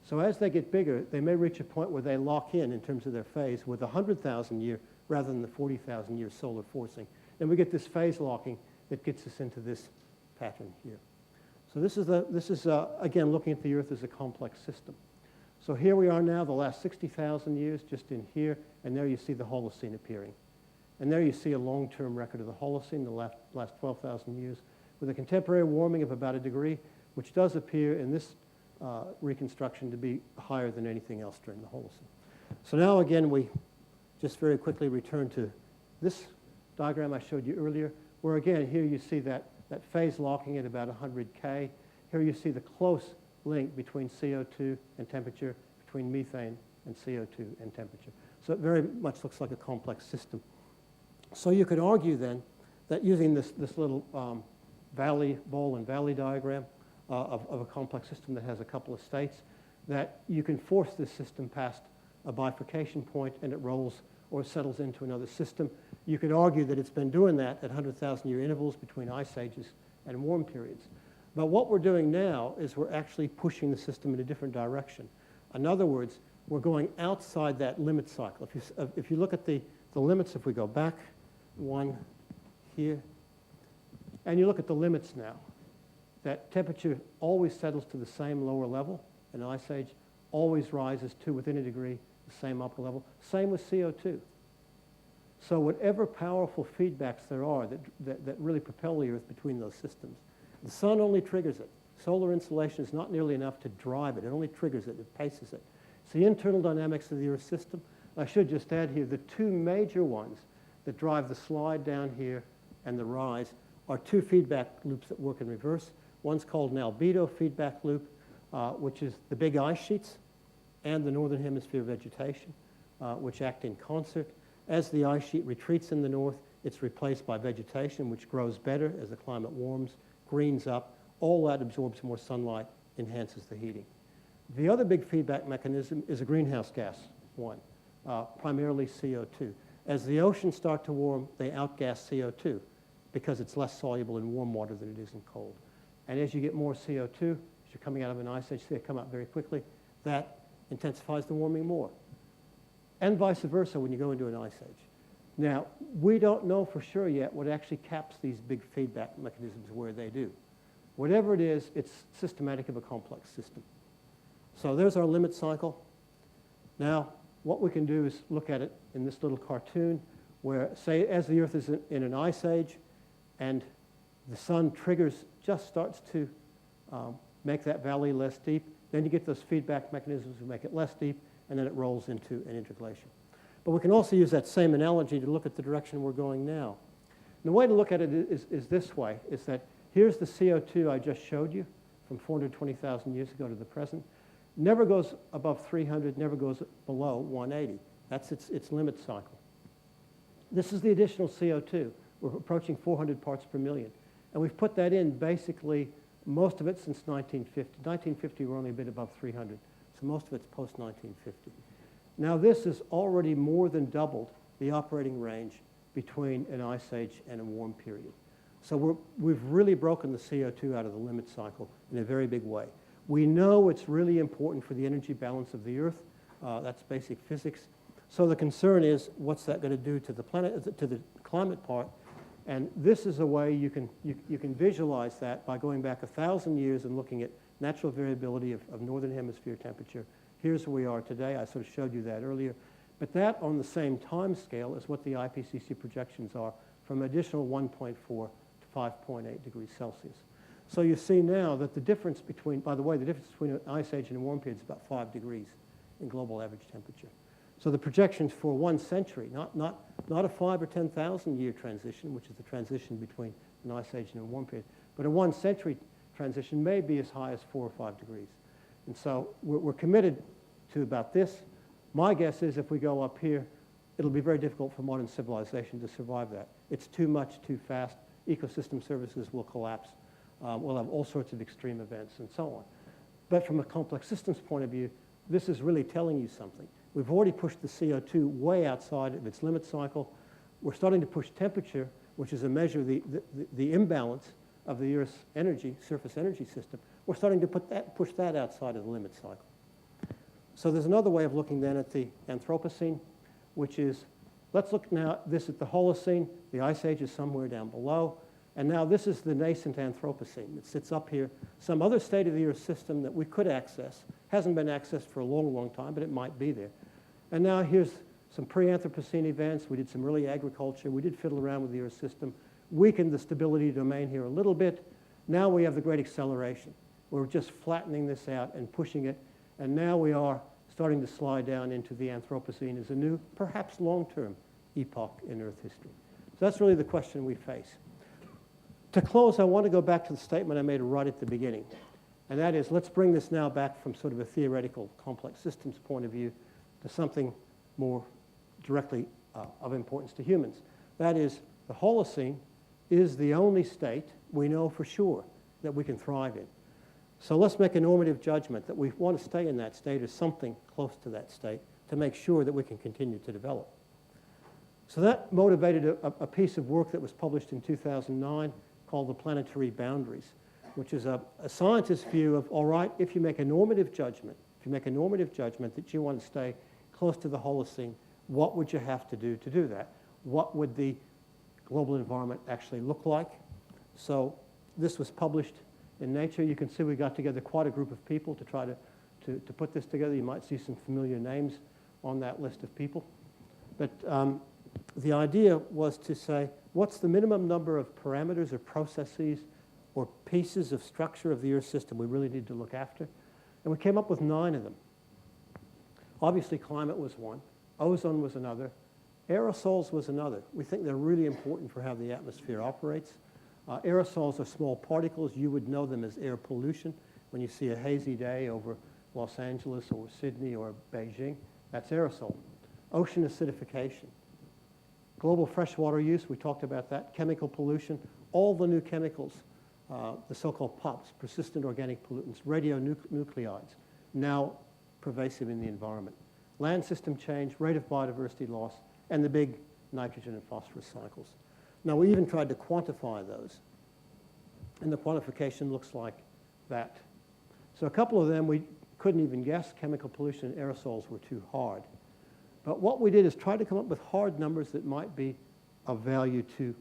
So as they get bigger, they may reach a point where they lock in terms of their phase with 100,000 year rather than the 40,000 year solar forcing. And we get this phase locking that gets us into this pattern here. So this is again, looking at the Earth as a complex system. So here we are now, the last 60,000 years, just in here, and there you see the Holocene appearing. And there you see a long-term record of the Holocene, the last 12,000 years, with a contemporary warming of about 1 degree, which does appear in this reconstruction to be higher than anything else during the Holocene. So now again, we just very quickly return to this diagram I showed you earlier, where again, here you see that phase locking at about 100K. Here you see the close link between CO2 and temperature, between methane and CO2 and temperature. So it very much looks like a complex system. So you could argue then that using this little ball and valley diagram of a complex system that has a couple of states, that you can force this system past a bifurcation point and it rolls or settles into another system. You could argue that it's been doing that at 100,000 year intervals between ice ages and warm periods. But what we're doing now is we're actually pushing the system in a different direction. In other words, we're going outside that limit cycle. If you look at the limits, if we go back one here, and you look at the limits now, that temperature always settles to the same lower level in ice age, always rises to within 1 degree, the same upper level. Same with CO2. So whatever powerful feedbacks there are that really propel the Earth between those systems, the sun only triggers it. Solar insolation is not nearly enough to drive it. It only triggers it. It paces it. It's the internal dynamics of the Earth system. I should just add here, the two major ones that drive the slide down here and the rise are two feedback loops that work in reverse. One's called an albedo feedback loop, which is the big ice sheets. and the northern hemisphere vegetation, which act in concert. As the ice sheet retreats in the north, it's replaced by vegetation, which grows better as the climate warms, greens up. All that absorbs more sunlight, enhances the heating. The other big feedback mechanism is a greenhouse gas one, primarily CO2. As the oceans start to warm, they outgas CO2 because it's less soluble in warm water than it is in cold. And as you get more CO2, as you're coming out of an ice age, see it come out very quickly, that intensifies the warming more. And vice versa when you go into an ice age. Now, we don't know for sure yet what actually caps these big feedback mechanisms where they do. Whatever it is, it's systematic of a complex system. So there's our limit cycle. Now, what we can do is look at it in this little cartoon where, say, as the Earth is in an ice age and the sun just starts to make that valley less deep, then you get those feedback mechanisms that make it less deep, and then it rolls into an interglacial. But we can also use that same analogy to look at the direction we're going now. And the way to look at it is this way, is that here's the CO2 I just showed you from 420,000 years ago to the present. Never goes above 300, never goes below 180. That's its limit cycle. This is the additional CO2. We're approaching 400 parts per million. And we've put that in basically most of it since 1950. 1950, we're only a bit above 300. So most of it's post-1950. Now this has already more than doubled the operating range between an ice age and a warm period. So we've really broken the CO2 out of the limit cycle in a very big way. We know it's really important for the energy balance of the Earth. That's basic physics. So the concern is, what's that going to do to the planet, to the climate part? And this is a way you can visualize that by going back 1,000 years and looking at natural variability of northern hemisphere temperature. Here's where we are today. I sort of showed you that earlier. But that on the same time scale is what the IPCC projections are from additional 1.4 to 5.8 degrees Celsius. So you see now that the difference between, by the way, the difference between an ice age and a warm period is about 5 degrees in global average temperature. So the projections for 1 century, not a 5 or 10,000 year transition, which is the transition between an ice age and a warm period, but a 1 century transition may be as high as 4 or 5 degrees. And so we're committed to about this. My guess is if we go up here, it'll be very difficult for modern civilization to survive that. It's too much, too fast. Ecosystem services will collapse. We'll have all sorts of extreme events and so on. But from a complex systems point of view, this is really telling you something. We've already pushed the CO2 way outside of its limit cycle. We're starting to push temperature, which is a measure of the imbalance of the Earth's energy, surface energy system. We're starting to push that outside of the limit cycle. So there's another way of looking then at the Anthropocene, which is, let's look now this at the Holocene. The ice age is somewhere down below. And now this is the nascent Anthropocene. It sits up here. Some other state-of-the-Earth system that we could access. Hasn't been accessed for a long, long time, but it might be there. And now here's some pre-Anthropocene events. We did some early agriculture. We did fiddle around with the Earth system. Weakened the stability domain here a little bit. Now we have the great acceleration. We're just flattening this out and pushing it. And now we are starting to slide down into the Anthropocene as a new, perhaps long-term epoch in Earth history. So that's really the question we face. To close, I want to go back to the statement I made right at the beginning. And that is, let's bring this now back from sort of a theoretical complex systems point of view to something more directly of importance to humans. That is, the Holocene is the only state we know for sure that we can thrive in. So let's make a normative judgment that we want to stay in that state or something close to that state to make sure that we can continue to develop. So that motivated a piece of work that was published in 2009 called the Planetary Boundaries, which is a scientist's view of, all right, if you make a normative judgment, that you want to stay close to the Holocene, what would you have to do that? What would the global environment actually look like? So this was published in Nature. You can see we got together quite a group of people to try to put this together. You might see some familiar names on that list of people. But the idea was to say, what's the minimum number of parameters or processes or pieces of structure of the Earth system we really need to look after? And we came up with 9 of them. Obviously, climate was one. Ozone was another. Aerosols was another. We think they're really important for how the atmosphere operates. Aerosols are small particles. You would know them as air pollution when you see a hazy day over Los Angeles or Sydney or Beijing. That's aerosol. Ocean acidification. Global freshwater use, we talked about that. Chemical pollution, all the new chemicals, the so-called POPs, persistent organic pollutants, radionuclides, now pervasive in the environment. Land system change, rate of biodiversity loss, and the big nitrogen and phosphorus cycles. Now, we even tried to quantify those, and the quantification looks like that. So a couple of them we couldn't even guess. Chemical pollution and aerosols were too hard. But what we did is try to come up with hard numbers that might be of value to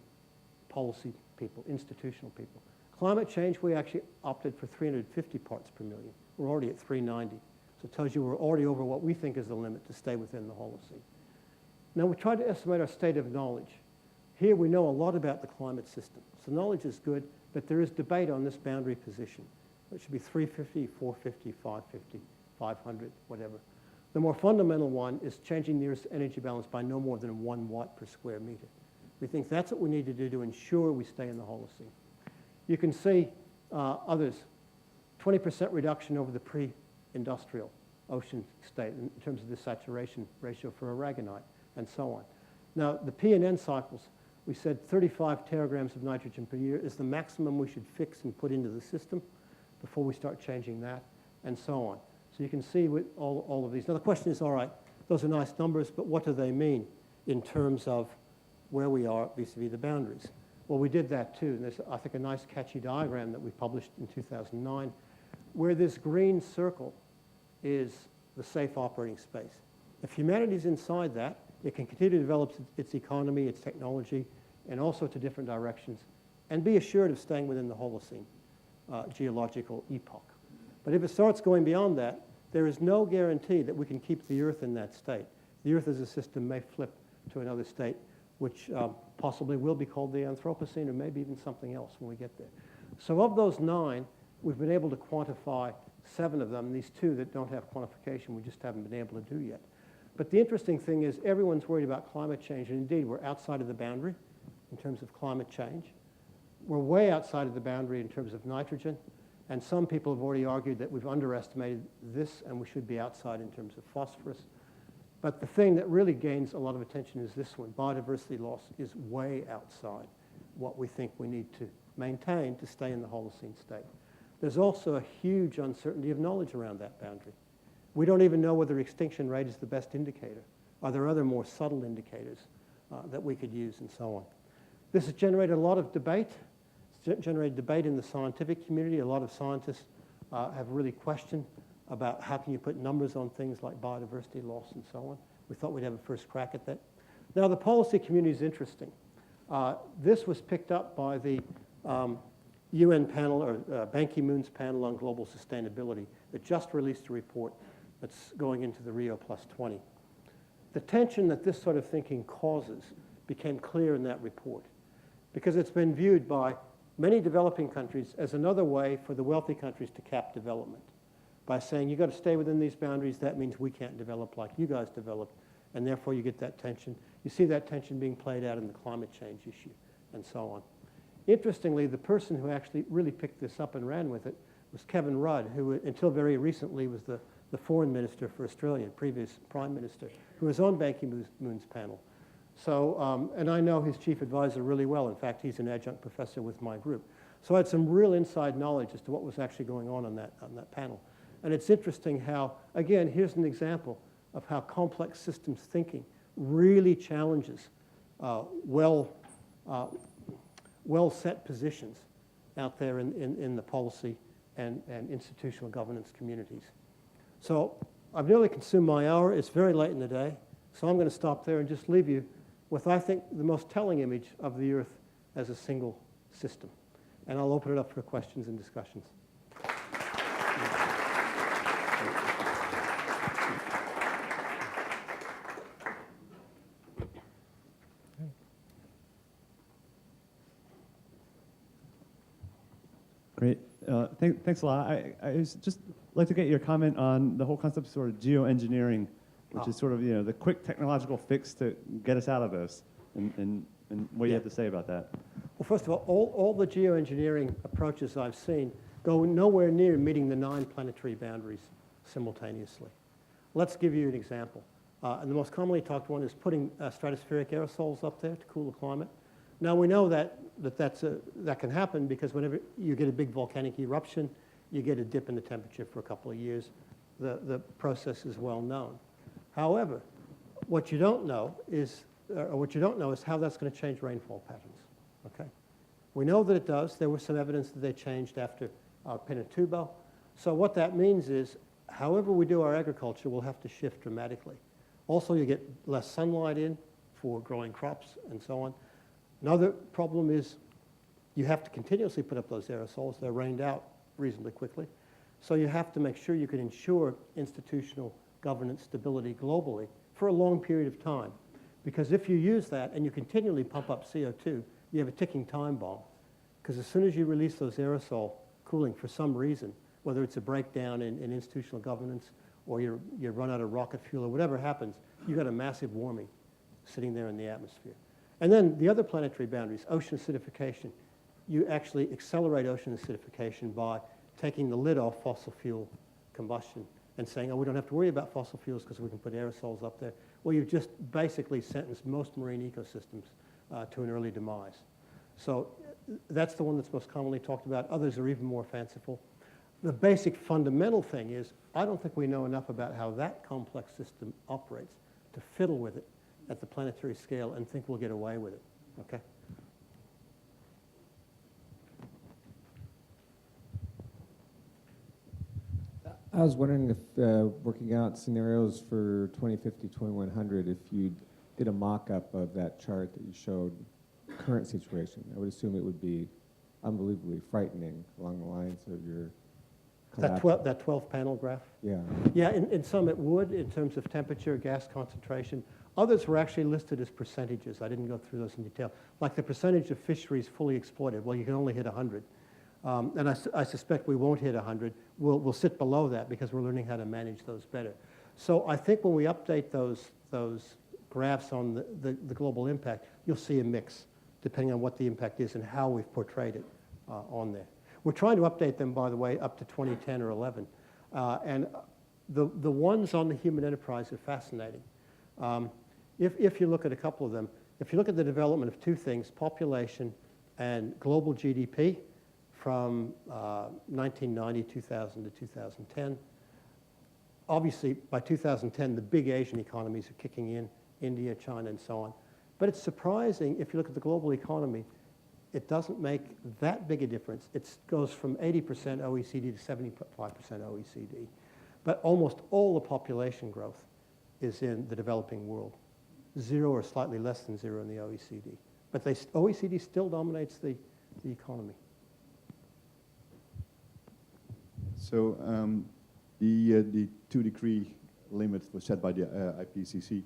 policy people, institutional people. Climate change, we actually opted for 350 parts per million. We're already at 390. So it tells you we're already over what we think is the limit to stay within the Holocene. Now, we tried to estimate our state of knowledge. Here we know a lot about the climate system. So knowledge is good, but there is debate on this boundary position. It should be 350, 450, 550, 500, whatever. The more fundamental one is changing the Earth's energy balance by no more than 1 watt per square meter. We think that's what we need to do to ensure we stay in the Holocene. You can see others, 20% reduction over the pre-industrial ocean state in terms of the saturation ratio for aragonite and so on. Now, the P and N cycles, we said 35 teragrams of nitrogen per year is the maximum we should fix and put into the system before we start changing that, and so on. So you can see with all of these. Now, the question is, all right, those are nice numbers, but what do they mean in terms of where we are vis-a-vis the boundaries? Well, we did that too. And there's, I think, a nice catchy diagram that we published in 2009, where this green circle is the safe operating space. If humanity's inside that, it can continue to develop its economy, its technology, in all sorts of different directions, and be assured of staying within the Holocene geological epoch. But if it starts going beyond that, there is no guarantee that we can keep the Earth in that state. The Earth as a system may flip to another state, which possibly will be called the Anthropocene, or maybe even something else when we get there. So of those 9, we've been able to quantify 7 of them. These 2 that don't have quantification, we just haven't been able to do yet. But the interesting thing is everyone's worried about climate change, and indeed we're outside of the boundary in terms of climate change. We're way outside of the boundary in terms of nitrogen, and some people have already argued that we've underestimated this and we should be outside in terms of phosphorus. But the thing that really gains a lot of attention is this one. Biodiversity loss is way outside what we think we need to maintain to stay in the Holocene state. There's also a huge uncertainty of knowledge around that boundary. We don't even know whether extinction rate is the best indicator. Are there other more subtle indicators that we could use, and so on? This has generated a lot of debate. It's generated debate in the scientific community. A lot of scientists have really questioned about how can you put numbers on things like biodiversity loss and so on. We thought we'd have a first crack at that. Now, the policy community is interesting. This was picked up by the UN panel, or Ban Ki-moon's panel on global sustainability, that just released a report that's going into the Rio +20. The tension that this sort of thinking causes became clear in that report, because it's been viewed by many developing countries as another way for the wealthy countries to cap development. By saying, you've got to stay within these boundaries, that means we can't develop like you guys developed, and therefore you get that tension. You see that tension being played out in the climate change issue, and so on. Interestingly, the person who actually really picked this up and ran with it was Kevin Rudd, who until very recently was the foreign minister for Australia, previous prime minister, who was on Ban Ki-moon's panel. So, and I know his chief advisor really well. In fact, he's an adjunct professor with my group. So I had some real inside knowledge as to what was actually going on that panel. And it's interesting how, again, here's an example of how complex systems thinking really challenges well-set positions out there in the policy and institutional governance communities. So I've nearly consumed my hour. It's very late in the day. So I'm going to stop there and just leave you with, I think, the most telling image of the Earth as a single system. And I'll open it up for questions and discussions. Great. Thanks a lot. I just like to get your comment on the whole concept of sort of geoengineering, which is sort of, you know, the quick technological fix to get us out of this, and what you have to say about that. Well, first of all the geoengineering approaches I've seen go nowhere near meeting the 9 planetary boundaries simultaneously. Let's give you an example. And the most commonly talked one is putting stratospheric aerosols up there to cool the climate. Now we know that can happen because whenever you get a big volcanic eruption, you get a dip in the temperature for a couple of years. The process is well known. However, what you don't know is how that's going to change rainfall patterns. Okay, we know that it does. There was some evidence that they changed after Pinatubo. So what that means is, however we do our agriculture, we'll have to shift dramatically. Also, you get less sunlight in for growing crops and so on. Another problem is you have to continuously put up those aerosols. They're rained out reasonably quickly. So you have to make sure you can ensure institutional governance stability globally for a long period of time. Because if you use that and you continually pump up CO2, you have a ticking time bomb. Because as soon as you release those aerosol cooling for some reason, whether it's a breakdown in institutional governance or you run out of rocket fuel or whatever happens, you've got a massive warming sitting there in the atmosphere. And then the other planetary boundaries, ocean acidification. You actually accelerate ocean acidification by taking the lid off fossil fuel combustion and saying, oh, we don't have to worry about fossil fuels because we can put aerosols up there. Well, you've just basically sentenced most marine ecosystems to an early demise. So that's the one that's most commonly talked about. Others are even more fanciful. The basic fundamental thing is, I don't think we know enough about how that complex system operates to fiddle with it at the planetary scale and think we'll get away with it, okay? I was wondering if, working out scenarios for 2050, 2100, if you did a mock-up of that chart that you showed, current situation, I would assume it would be unbelievably frightening along the lines of your collapse. That 12-panel graph? Yeah. Yeah, in some it would, in terms of temperature, gas concentration. Others were actually listed as percentages. I didn't go through those in detail. Like the percentage of fisheries fully exploited. Well, you can only hit 100. And I suspect we won't hit 100. We'll sit below that because we're learning how to manage those better. So I think when we update those graphs on the global impact, you'll see a mix depending on what the impact is and how we've portrayed it on there. We're trying to update them, by the way, up to 2010 or 11. And the ones on the human enterprise are fascinating. If you look at a couple of them, if you look at the development of two things, population and global GDP from 1990, 2000 to 2010, obviously by 2010, the big Asian economies are kicking in, India, China, and so on. But it's surprising, if you look at the global economy, it doesn't make that big a difference. It goes from 80% OECD to 75% OECD. But almost all the population growth is in the developing world. 0 or slightly less than 0 in the OECD. But OECD still dominates the economy. So the 2-degree limit was set by the IPCC.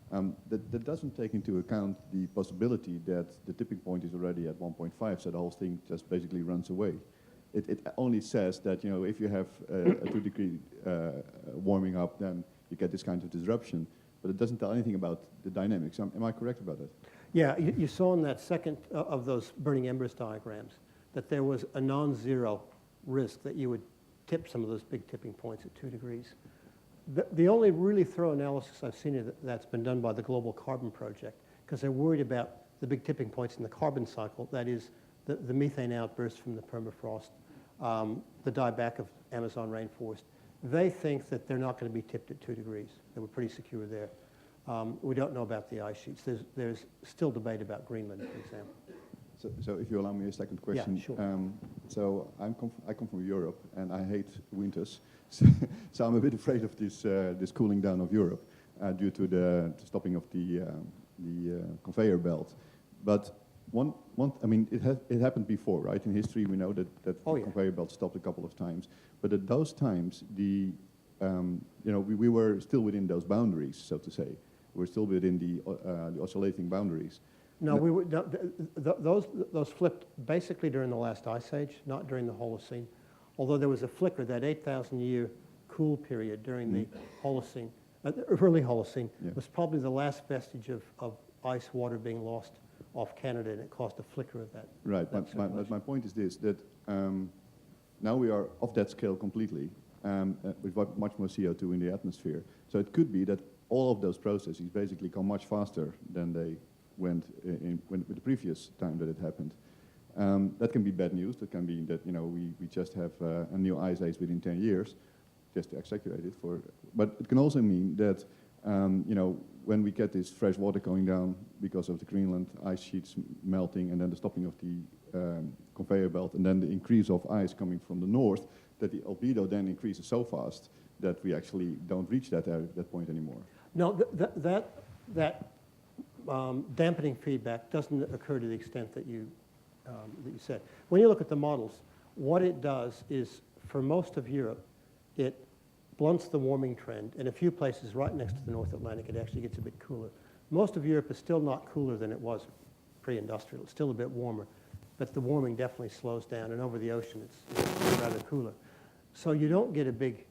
That doesn't take into account the possibility that the tipping point is already at 1.5, so the whole thing just basically runs away. It only says that, you know, if you have a 2-degree warming up, then you get this kind of disruption. But it doesn't tell anything about the dynamics. Am I correct about that? Yeah, you saw in that second of those burning embers diagrams that there was a non-zero risk that you would tip some of those big tipping points at 2 degrees. The only really thorough analysis I've seen that's been done by the Global Carbon Project, because they're worried about the big tipping points in the carbon cycle, that is the methane outburst from the permafrost, the dieback of Amazon rainforest. They think that they're not going to be tipped at 2 degrees. They were pretty secure there. We don't know about the ice sheets. There's still debate about Greenland, for example. So if you allow me a second question. Yeah, sure. So I come from Europe, and I hate winters. So I'm a bit afraid of this cooling down of Europe due to the stopping of the conveyor belt. But I mean, it happened before, right? In history, we know that the conveyor belt stopped a couple of times. But at those times, we were still within those boundaries, so to say. We were still within the oscillating boundaries. No, those flipped basically during the last ice age, not during the Holocene. Although there was a flicker, that 8,000-year cool period during the Holocene, early Holocene, was probably the last vestige of ice water being lost off Canada, and it caused a flicker of that. Right, but my point is this, that now we are off that scale completely, with much more CO2 in the atmosphere. So it could be that all of those processes basically come much faster than they went with the previous time that it happened. That can be bad news. That can be that we just have a new ice age within 10 years, just to exaggerate it. But it can also mean that when we get this fresh water going down because of the Greenland ice sheets melting and then the stopping of the conveyor belt and then the increase of ice coming from the north, that the albedo then increases so fast that we actually don't reach that point anymore. No, that dampening feedback doesn't occur to the extent that you said. When you look at the models, what it does is, for most of Europe, it blunts the warming trend. In a few places right next to the North Atlantic, it actually gets a bit cooler. Most of Europe is still not cooler than it was pre-industrial. It's still a bit warmer, but the warming definitely slows down, and over the ocean it's rather cooler. So you don't get a big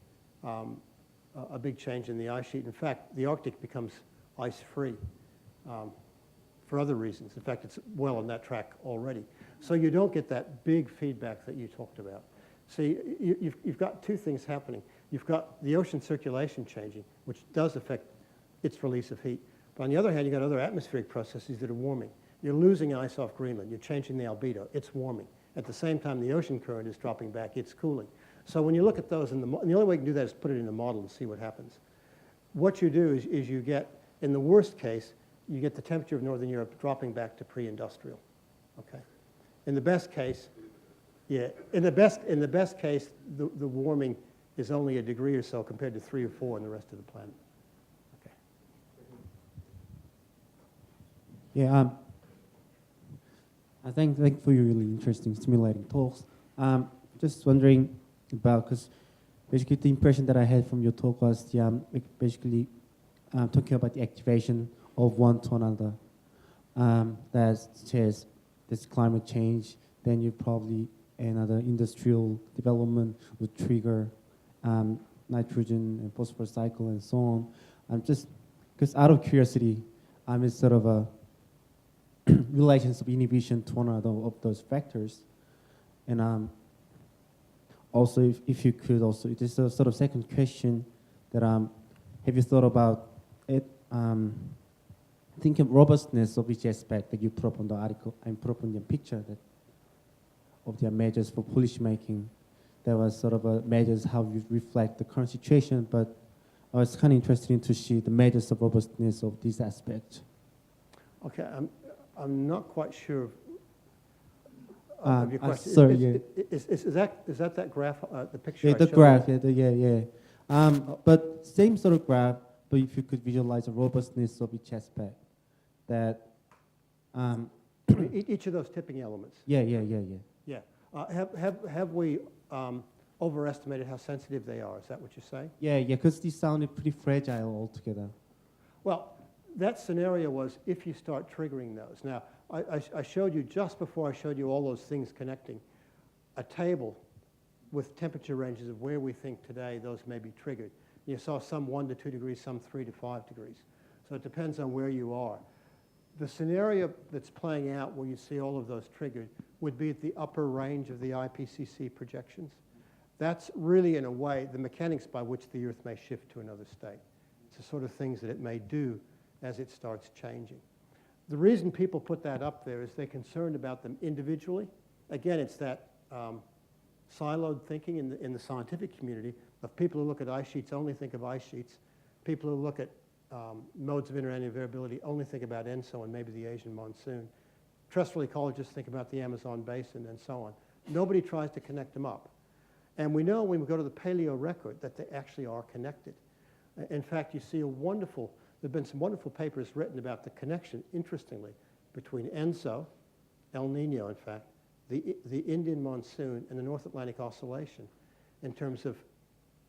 change in the ice sheet. In fact, the Arctic becomes ice-free for other reasons. In fact, it's well on that track already. So you don't get that big feedback that you talked about. See, you've got two things happening. You've got the ocean circulation changing, which does affect its release of heat. But on the other hand, you've got other atmospheric processes that are warming. You're losing ice off Greenland. You're changing the albedo. It's warming. At the same time, the ocean current is dropping back. It's cooling. So when you look at those, and the only way you can do that is put it in a model and see what happens. What you do is you get, in the worst case, you get the temperature of Northern Europe dropping back to pre-industrial. Okay. In the best case, yeah. In the best case, the warming is only a degree or so compared to 3 or 4 in the rest of the planet. Okay. Yeah. I thank for your really interesting, stimulating talks. Just wondering about, because basically the impression that I had from your talk was basically talking about the activation of one to another. That says this climate change, then you probably another industrial development would trigger nitrogen and phosphorus cycle and so on. I'm just, because out of curiosity, it's sort of a relations of inhibition to one another of those factors. And also, if you could also, just a sort of second question that have you thought about it? Think of robustness of each aspect that you put up on the article and put up on the picture that of their measures for policy making. There was sort of a measures how you reflect the current situation, but I was kind of interested to see the measures of robustness of these aspects. Okay, I'm not quite sure of your question. Sorry, yeah. Is that graph, the picture? Yeah, I the showed graph, you? But same sort of graph, but if you could visualize the robustness of each aspect, that. Each of those tipping elements. Yeah. Yeah. Have we overestimated how sensitive they are? Is that what you're saying? Yeah, because these sounded pretty fragile altogether. Well, that scenario was if you start triggering those. Now, I showed you, just before I showed you all those things connecting, a table with temperature ranges of where we think today those may be triggered. You saw some 1 to 2 degrees, some 3 to 5 degrees. So it depends on where you are. The scenario that's playing out where you see all of those triggered would be at the upper range of the IPCC projections. That's really, in a way, the mechanics by which the Earth may shift to another state. It's the sort of things that it may do as it starts changing. The reason people put that up there is they're concerned about them individually. Again, it's that siloed thinking in the scientific community of people who look at ice sheets only think of ice sheets. People who look at modes of interannual variability only think about ENSO and maybe the Asian monsoon. Terrestrial ecologists think about the Amazon basin and so on. Nobody tries to connect them up. And we know when we go to the paleo record that they actually are connected. In fact, you see there have been some wonderful papers written about the connection, interestingly, between ENSO, El Nino, in fact, the Indian monsoon and the North Atlantic oscillation in terms of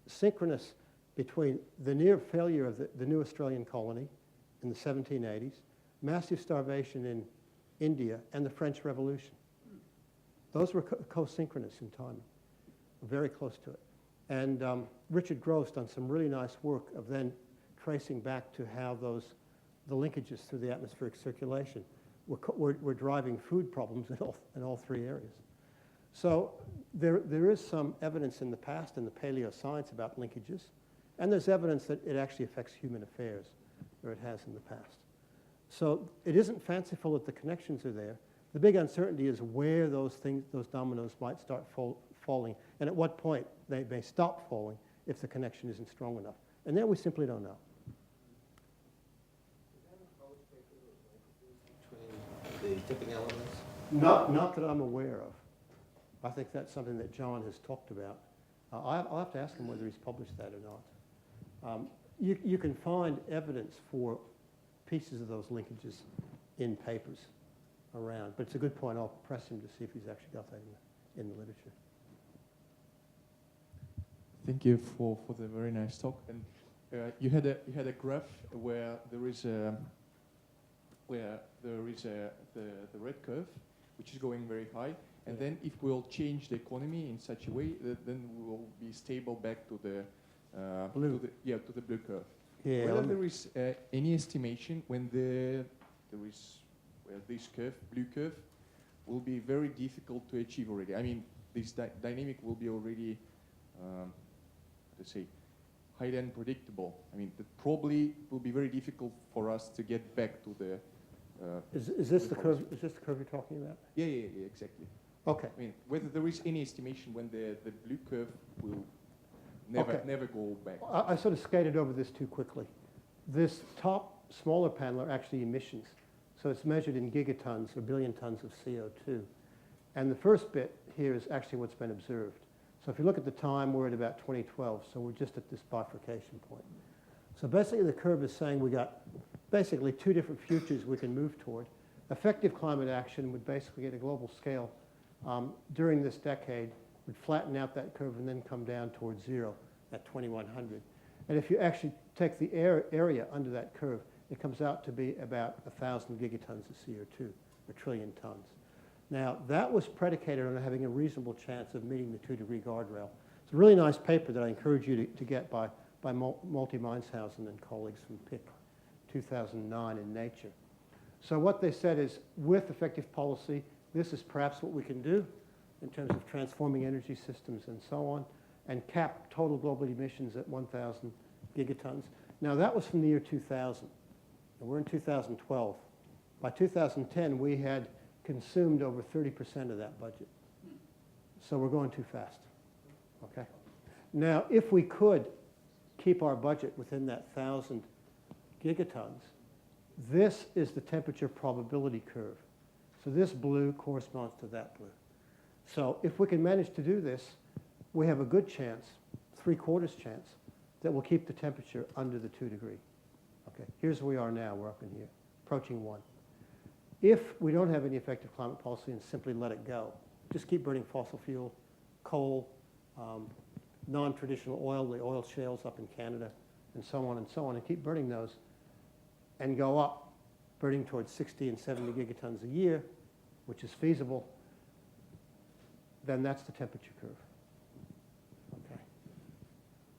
synchronous between the near failure of the new Australian colony in the 1780s, massive starvation in India, and the French Revolution. Those were co-synchronous in time, very close to it. And Richard Gross done some really nice work of then tracing back to how the linkages through the atmospheric circulation were driving food problems in all 3 areas. So there is some evidence in the past in the paleoscience about linkages, and there's evidence that it actually affects human affairs, or it has in the past. So it isn't fanciful that the connections are there. The big uncertainty is where those dominoes might start falling, and at what point they may stop falling if the connection isn't strong enough. And there we simply don't know. Between the tipping elements? Not that I'm aware of. I think that's something that John has talked about. I'll have to ask him whether he's published that or not. You can find evidence for pieces of those linkages in papers around, but it's a good point. I'll press him to see if he's actually got that in the literature. Thank you for the very nice talk. And you had a graph where there is the red curve, which is going very high, and then if we'll change the economy in such a way, then we will be stable back to the Blue. to the blue curve. Yeah. Whether there is any estimation when this curve, blue curve, will be very difficult to achieve already. I mean, this dynamic will be already, let's say, highly unpredictable. I mean, that probably will be very difficult for us to get back to the. Is this the curve? Is this the curve you're talking about? Yeah, exactly. Okay. I mean, whether there is any estimation when the blue curve will Okay. never go back. I sort of skated over this too quickly. This top smaller panel are actually emissions. So it's measured in gigatons or billion tons of CO2. And the first bit here is actually what's been observed. So if you look at the time, we're at about 2012. So we're just at this bifurcation point. So basically the curve is saying we got basically two different futures we can move toward. Effective climate action would basically at a global scale during this decade would flatten out that curve and then come down towards zero at 2100. And if you actually take the area under that curve, it comes out to be about 1,000 gigatons of CO2, a trillion tons. Now, that was predicated on having a reasonable chance of meeting the 2-degree guardrail. It's a really nice paper that I encourage you to get by Multi-Mineshausen and colleagues from PIC, 2009 in Nature. So what they said is, with effective policy, this is perhaps what we can do in terms of transforming energy systems and so on, and cap total global emissions at 1,000 gigatons. Now, that was from the year 2000, and we're in 2012. By 2010, we had consumed over 30% of that budget. So we're going too fast, okay? Now, if we could keep our budget within that 1,000 gigatons, this is the temperature probability curve. So this blue corresponds to that blue. So if we can manage to do this, we have a good chance, 3/4 chance, that we'll keep the temperature under the 2-degree. Okay, here's where we are now. We're up in here, approaching 1. If we don't have any effective climate policy and simply let it go, just keep burning fossil fuel, coal, non-traditional oil, the oil shales up in Canada, and so on, and keep burning those, and go up, burning towards 60 and 70 gigatons a year, which is feasible, then that's the temperature curve. Okay.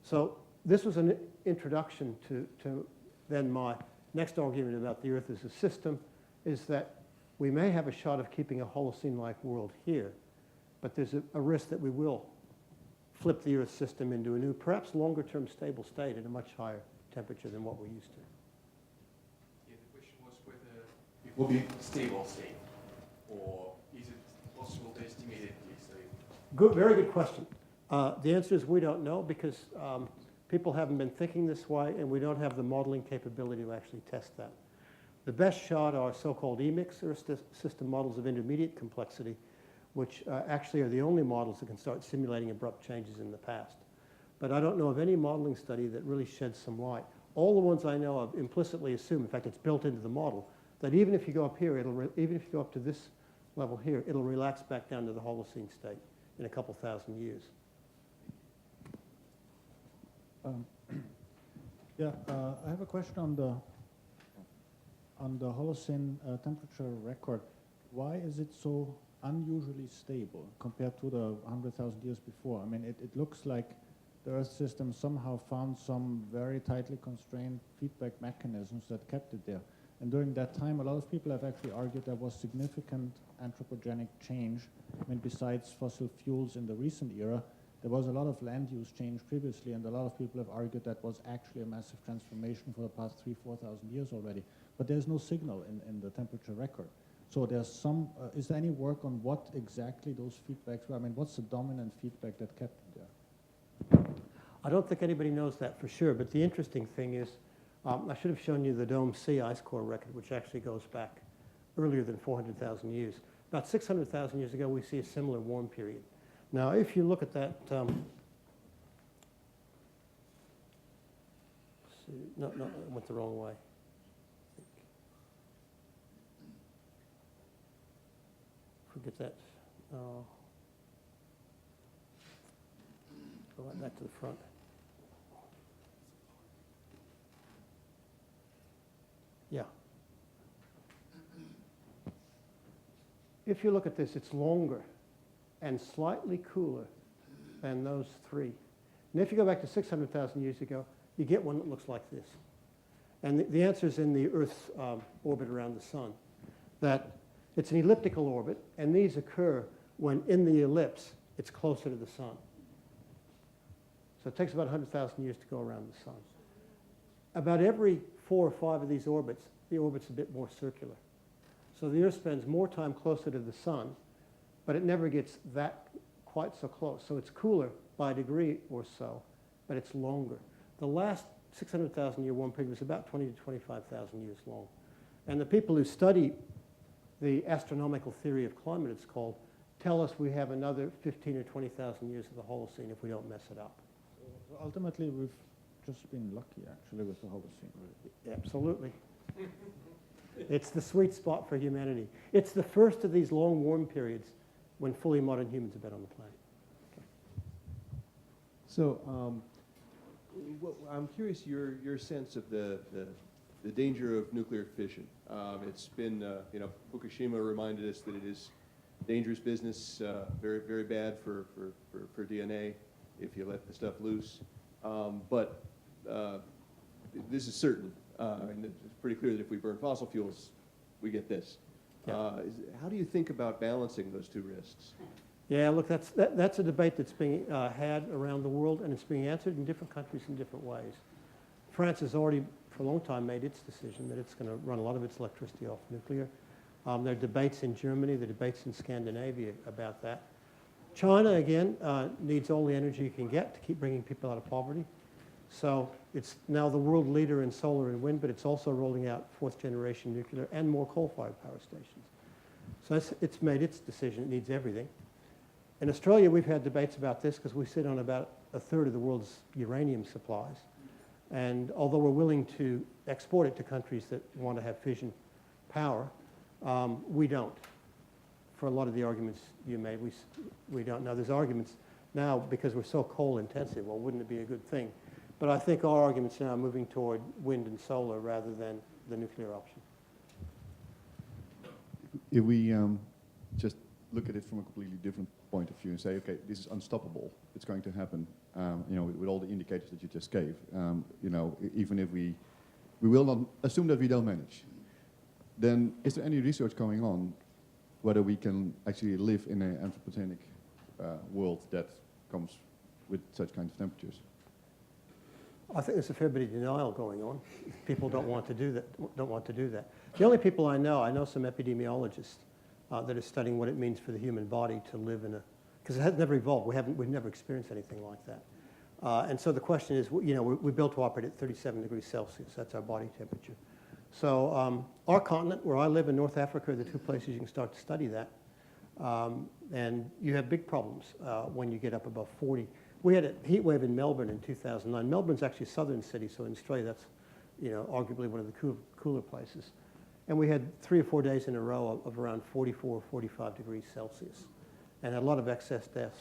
So this was an introduction to then my next argument about the Earth as a system, is that we may have a shot of keeping a Holocene-like world here, but there's a risk that we will flip the Earth system into a new, perhaps longer-term stable state at a much higher temperature than what we're used to. Yeah, the question was whether it will be stable state, or is it possible to estimate it? Good, very good question. The answer is we don't know because people haven't been thinking this way, and we don't have the modeling capability to actually test that. The best shot are so-called EMICs, Earth system models of intermediate complexity, which actually are the only models that can start simulating abrupt changes in the past. But I don't know of any modeling study that really sheds some light. All the ones I know of implicitly assume, in fact, it's built into the model, that even if you go up here, even if you go up to this level here, it'll relax back down to the Holocene state in a couple thousand years. I have a question on the Holocene temperature record. Why is it so unusually stable compared to the 100,000 years before? I mean, it looks like the Earth system somehow found some very tightly constrained feedback mechanisms that kept it there. And during that time, a lot of people have actually argued there was significant anthropogenic change. I mean, besides fossil fuels in the recent era, there was a lot of land use change previously, and a lot of people have argued that was actually a massive transformation for the past 4,000 years already. But there's no signal in the temperature record. So there's some, is there any work on what exactly those feedbacks were? I mean, what's the dominant feedback that kept it there? I don't think anybody knows that for sure, but the interesting thing is, I should have shown you the Dome C ice core record, which actually goes back earlier than 400,000 years. About 600,000 years ago, we see a similar warm period. Now, if you look at that, no, I went the wrong way. Forget that. Go right back to the front. Yeah. If you look at this, it's longer and slightly cooler than those three. And if you go back to 600,000 years ago, you get one that looks like this. And the answer is in the Earth's orbit around the sun, that it's an elliptical orbit, and these occur when in the ellipse, it's closer to the sun. So it takes about 100,000 years to go around the sun. About every 4 or 5 of these orbits, the orbit's a bit more circular. So the Earth spends more time closer to the sun, but it never gets that quite so close. So it's cooler by a degree or so, but it's longer. The last 600,000 year warm period was about 20 to 25,000 years long. And the people who study the astronomical theory of climate, it's called, tell us we have another 15 or 20,000 years of the Holocene if we don't mess it up. So ultimately, we've just been lucky, actually, with the Holocene. Really. Absolutely. It's the sweet spot for humanity. It's the first of these long warm periods when fully modern humans have been on the planet. Okay. So I'm curious your sense of the danger of nuclear fission. It's been, Fukushima reminded us that it is dangerous business, very, very bad for DNA if you let the stuff loose. But this is certain, and it's pretty clear that if we burn fossil fuels, we get this. Yeah. How do you think about balancing those two risks? Yeah, look, that's a debate that's being had around the world, and it's being answered in different countries in different ways. France has already, for a long time, made its decision that it's going to run a lot of its electricity off nuclear. There are debates in Germany, there are debates in Scandinavia about that. China, again, needs all the energy it can get to keep bringing people out of poverty. So it's now the world leader in solar and wind, but it's also rolling out 4th generation nuclear and more coal-fired power stations. So it's made its decision, it needs everything. In Australia, we've had debates about this because we sit on about a third of the world's uranium supplies. And although we're willing to export it to countries that want to have fission power, we don't. For a lot of the arguments you made, we don't. Now, there's arguments now because we're so coal intensive, well, wouldn't it be a good thing? But I think our arguments now are moving toward wind and solar rather than the nuclear option. If we just look at it from a completely different point of view and say, okay, this is unstoppable, it's going to happen, with all the indicators that you just gave, even if we will not assume that we don't manage, then is there any research going on whether we can actually live in an anthropogenic world that comes with such kinds of temperatures? I think there's a fair bit of denial going on. People don't want to do that. The only people I know some epidemiologists that are studying what it means for the human body to live in because it has never evolved. We've never experienced anything like that. And so the question is, we're built to operate at 37 degrees Celsius. That's our body temperature. So our continent, where I live in North Africa, are the two places you can start to study that. And you have big problems when you get up above 40. We had a heat wave in Melbourne in 2009. Melbourne's actually a southern city, so in Australia that's arguably one of the cooler places. And we had 3 or 4 days in a row of around 44 or 45 degrees Celsius. And a lot of excess deaths.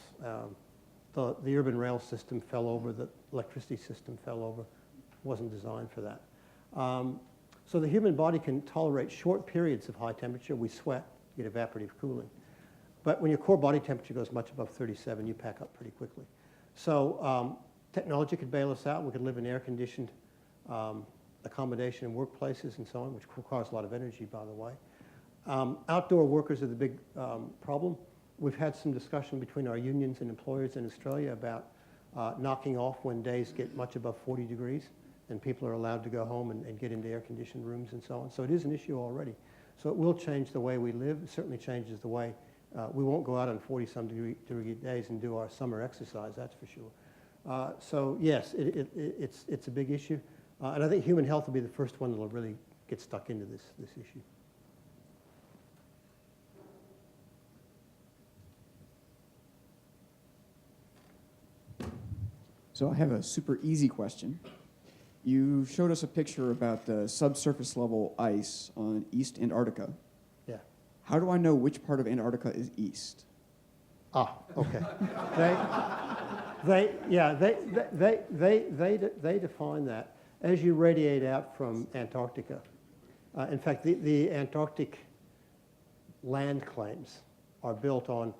The urban rail system fell over, the electricity system fell over. Wasn't designed for that. So the human body can tolerate short periods of high temperature. We sweat, you get evaporative cooling. But when your core body temperature goes much above 37, you pack up pretty quickly. So technology could bail us out. We could live in air-conditioned accommodation in workplaces and so on, which requires a lot of energy, by the way. Outdoor workers are the big problem. We've had some discussion between our unions and employers in Australia about knocking off when days get much above 40 degrees and people are allowed to go home and get into air-conditioned rooms and so on. So it is an issue already. So it will change the way we live. It certainly changes the way we won't go out on 40-some degree days and do our summer exercise, that's for sure. So yes, it's a big issue. And I think human health will be the first one that will really get stuck into this issue. So I have a super easy question. You showed us a picture about the subsurface level ice on East Antarctica. Yeah. How do I know which part of Antarctica is east? Ah, okay. They define that as you radiate out from Antarctica. In fact, the Antarctic land claims are built on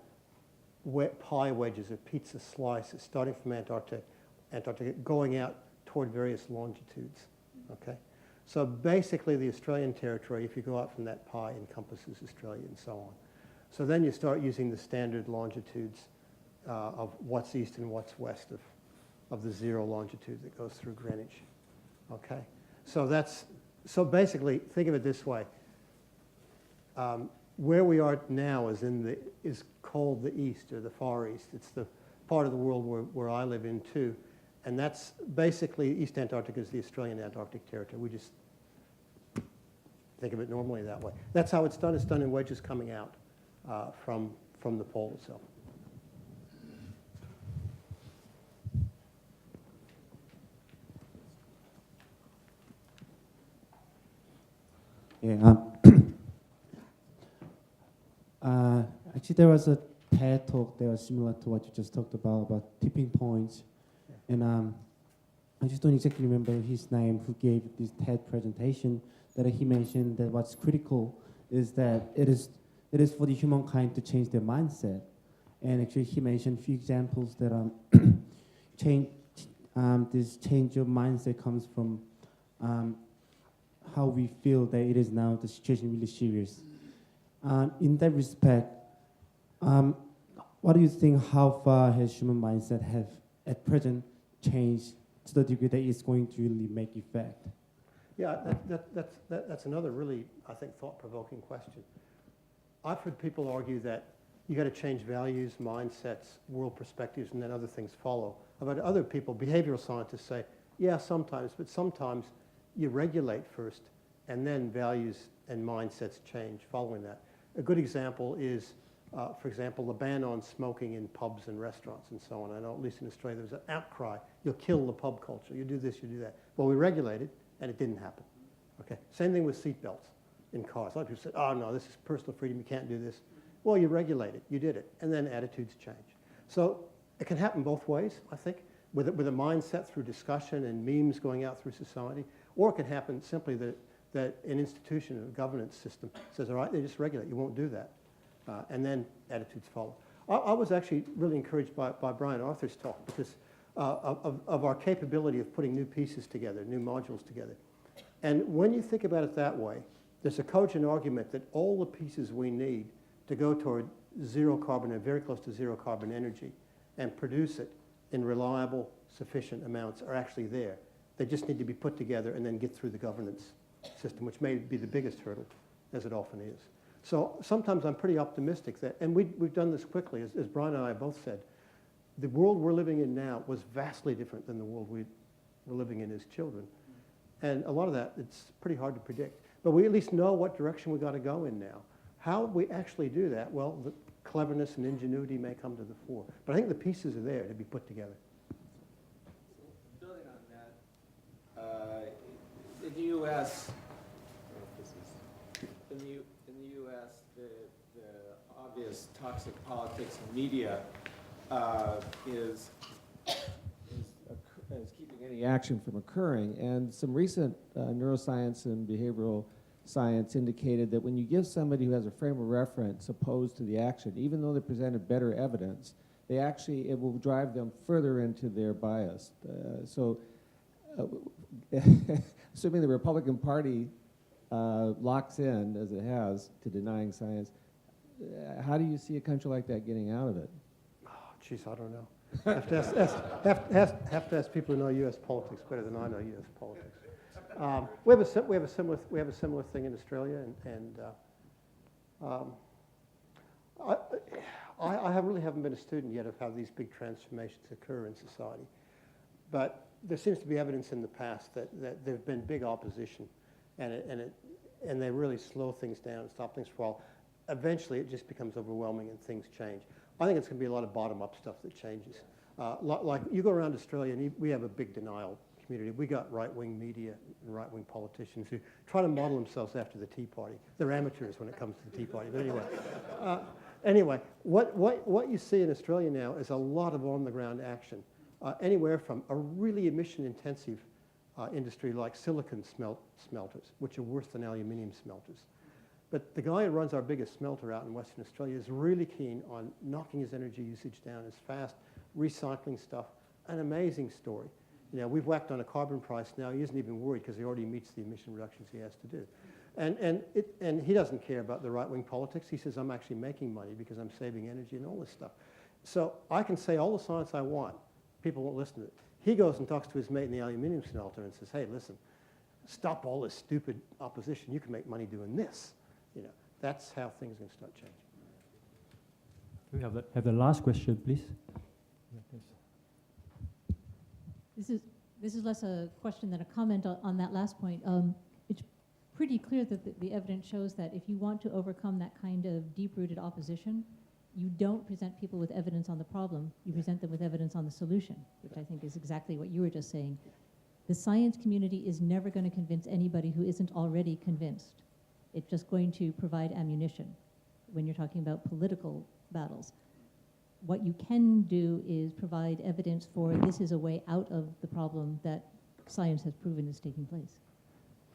pie wedges or pizza slices starting from Antarctica, going out toward various longitudes, okay? So basically the Australian territory, if you go out from that pie, encompasses Australia and so on. So then you start using the standard longitudes of what's east and what's west of the zero longitude that goes through Greenwich, okay? So basically, think of it this way. Where we are now is called the East or the Far East. It's the part of the world where I live in too. And that's basically, East Antarctica is the Australian Antarctic territory. We just think of it normally that way. That's how it's done. It's done in wedges coming out from the pole itself. Yeah. Actually, there was a TED talk there similar to what you just talked about tipping points. And I just don't exactly remember his name who gave this TED presentation, that he mentioned that what's critical is that it is for the humankind to change their mindset. And actually he mentioned a few examples that this change of mindset comes from how we feel that it is now, the situation really serious. In that respect, what do you think, how far has human mindset have at present changed to the degree that it's going to really make effect? Yeah, that's another really, I think, thought-provoking question. I've heard people argue that you got to change values, mindsets, world perspectives, and then other things follow. I've had other people, behavioral scientists, say, yeah, sometimes, but sometimes you regulate first, and then values and mindsets change following that. A good example is, for example, the ban on smoking in pubs and restaurants and so on. I know at least in Australia there was an outcry. You'll kill the pub culture. You do this, you do that. Well, we regulated, and it didn't happen. Okay. Same thing with seatbelts in cars. A lot of people said, oh, no, this is personal freedom. You can't do this. Well, you regulate it. You did it. And then attitudes change. So it can happen both ways, I think, with a mindset through discussion and memes going out through society. Or it can happen simply that an institution, a governance system says, all right, they just regulate. You won't do that. And then attitudes follow. I was actually really encouraged by Brian Arthur's talk because of our capability of putting new pieces together, new modules together. And when you think about it that way, there's a cogent argument that all the pieces we need to go toward zero carbon or very close to zero carbon energy and produce it in reliable, sufficient amounts are actually there. They just need to be put together and then get through the governance system, which may be the biggest hurdle, as it often is. So sometimes I'm pretty optimistic that, and we've done this quickly, as Brian and I both said, the world we're living in now was vastly different than the world we were living in as children. And a lot of that, it's pretty hard to predict. But we at least know what direction we've got to go in now. How we actually do that, well, the cleverness and ingenuity may come to the fore. But I think the pieces are there to be put together. Building on that, in the U.S., the obvious toxic politics and media is keeping any action from occurring. And some recent neuroscience and behavioral science indicated that when you give somebody who has a frame of reference opposed to the action, even though they presented better evidence, it will drive them further into their bias. So assuming the Republican Party locks in, as it has, to denying science, how do you see a country like that getting out of it? Oh, geez, I don't know. have to ask people who know U.S. politics better than I know U.S. politics. We have a similar thing in Australia, and I really haven't been a student yet of how these big transformations occur in society, but there seems to be evidence in the past that there have been big opposition, and they really slow things down and stop things for a while. Eventually, it just becomes overwhelming and things change. I think it's going to be a lot of bottom-up stuff that changes. Like you go around Australia, and we have a big denial community. We got right-wing media and right-wing politicians who try to model themselves after the Tea Party. They're amateurs when it comes to the Tea Party. But anyway, what you see in Australia now is a lot of on-the-ground action, anywhere from a really emission-intensive industry like silicon smelters, which are worse than aluminium smelters. But the guy who runs our biggest smelter out in Western Australia is really keen on knocking his energy usage down as fast, recycling stuff. An amazing story. You know, we've whacked on a carbon price now. He isn't even worried because he already meets the emission reductions he has to do. And he doesn't care about the right-wing politics. He says, I'm actually making money because I'm saving energy and all this stuff. So I can say all the science I want. People won't listen to it. He goes and talks to his mate in the aluminium smelter and says, hey, listen, stop all this stupid opposition. You can make money doing this. You know, that's how things are going to start changing. We have the last question, please. This is less a question than a comment on that last point. It's pretty clear that the evidence shows that if you want to overcome that kind of deep-rooted opposition, you don't present people with evidence on the problem. You present them with evidence on the solution, which I think is exactly what you were just saying. The science community is never going to convince anybody who isn't already convinced. It's just going to provide ammunition when you're talking about political battles. What you can do is provide evidence for this is a way out of the problem that science has proven is taking place.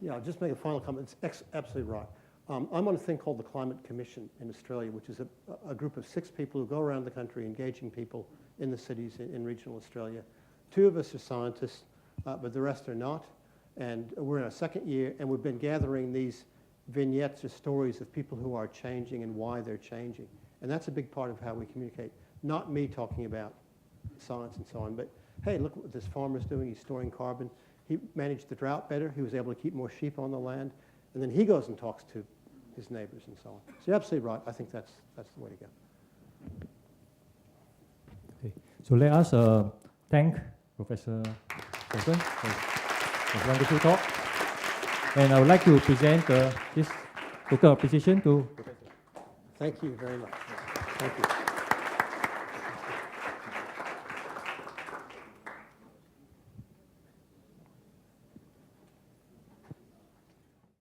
Yeah, I'll just make a final comment. It's absolutely right. I'm on a thing called the Climate Commission in Australia, which is a group of 6 people who go around the country engaging people in the cities in regional Australia. 2 of us are scientists, but the rest are not. And we're in our 2nd year, and we've been gathering these vignettes or stories of people who are changing and why they're changing. And that's a big part of how we communicate. Not me talking about science and so on, but hey, look what this farmer's doing. He's storing carbon. He managed the drought better. He was able to keep more sheep on the land. And then he goes and talks to his neighbors and so on. So you're absolutely right. I think that's the way to go. Okay. So let us thank Professor Steffen for his wonderful talk. And I would like to present this token of appreciation to Professor. Thank you very much. Thank you.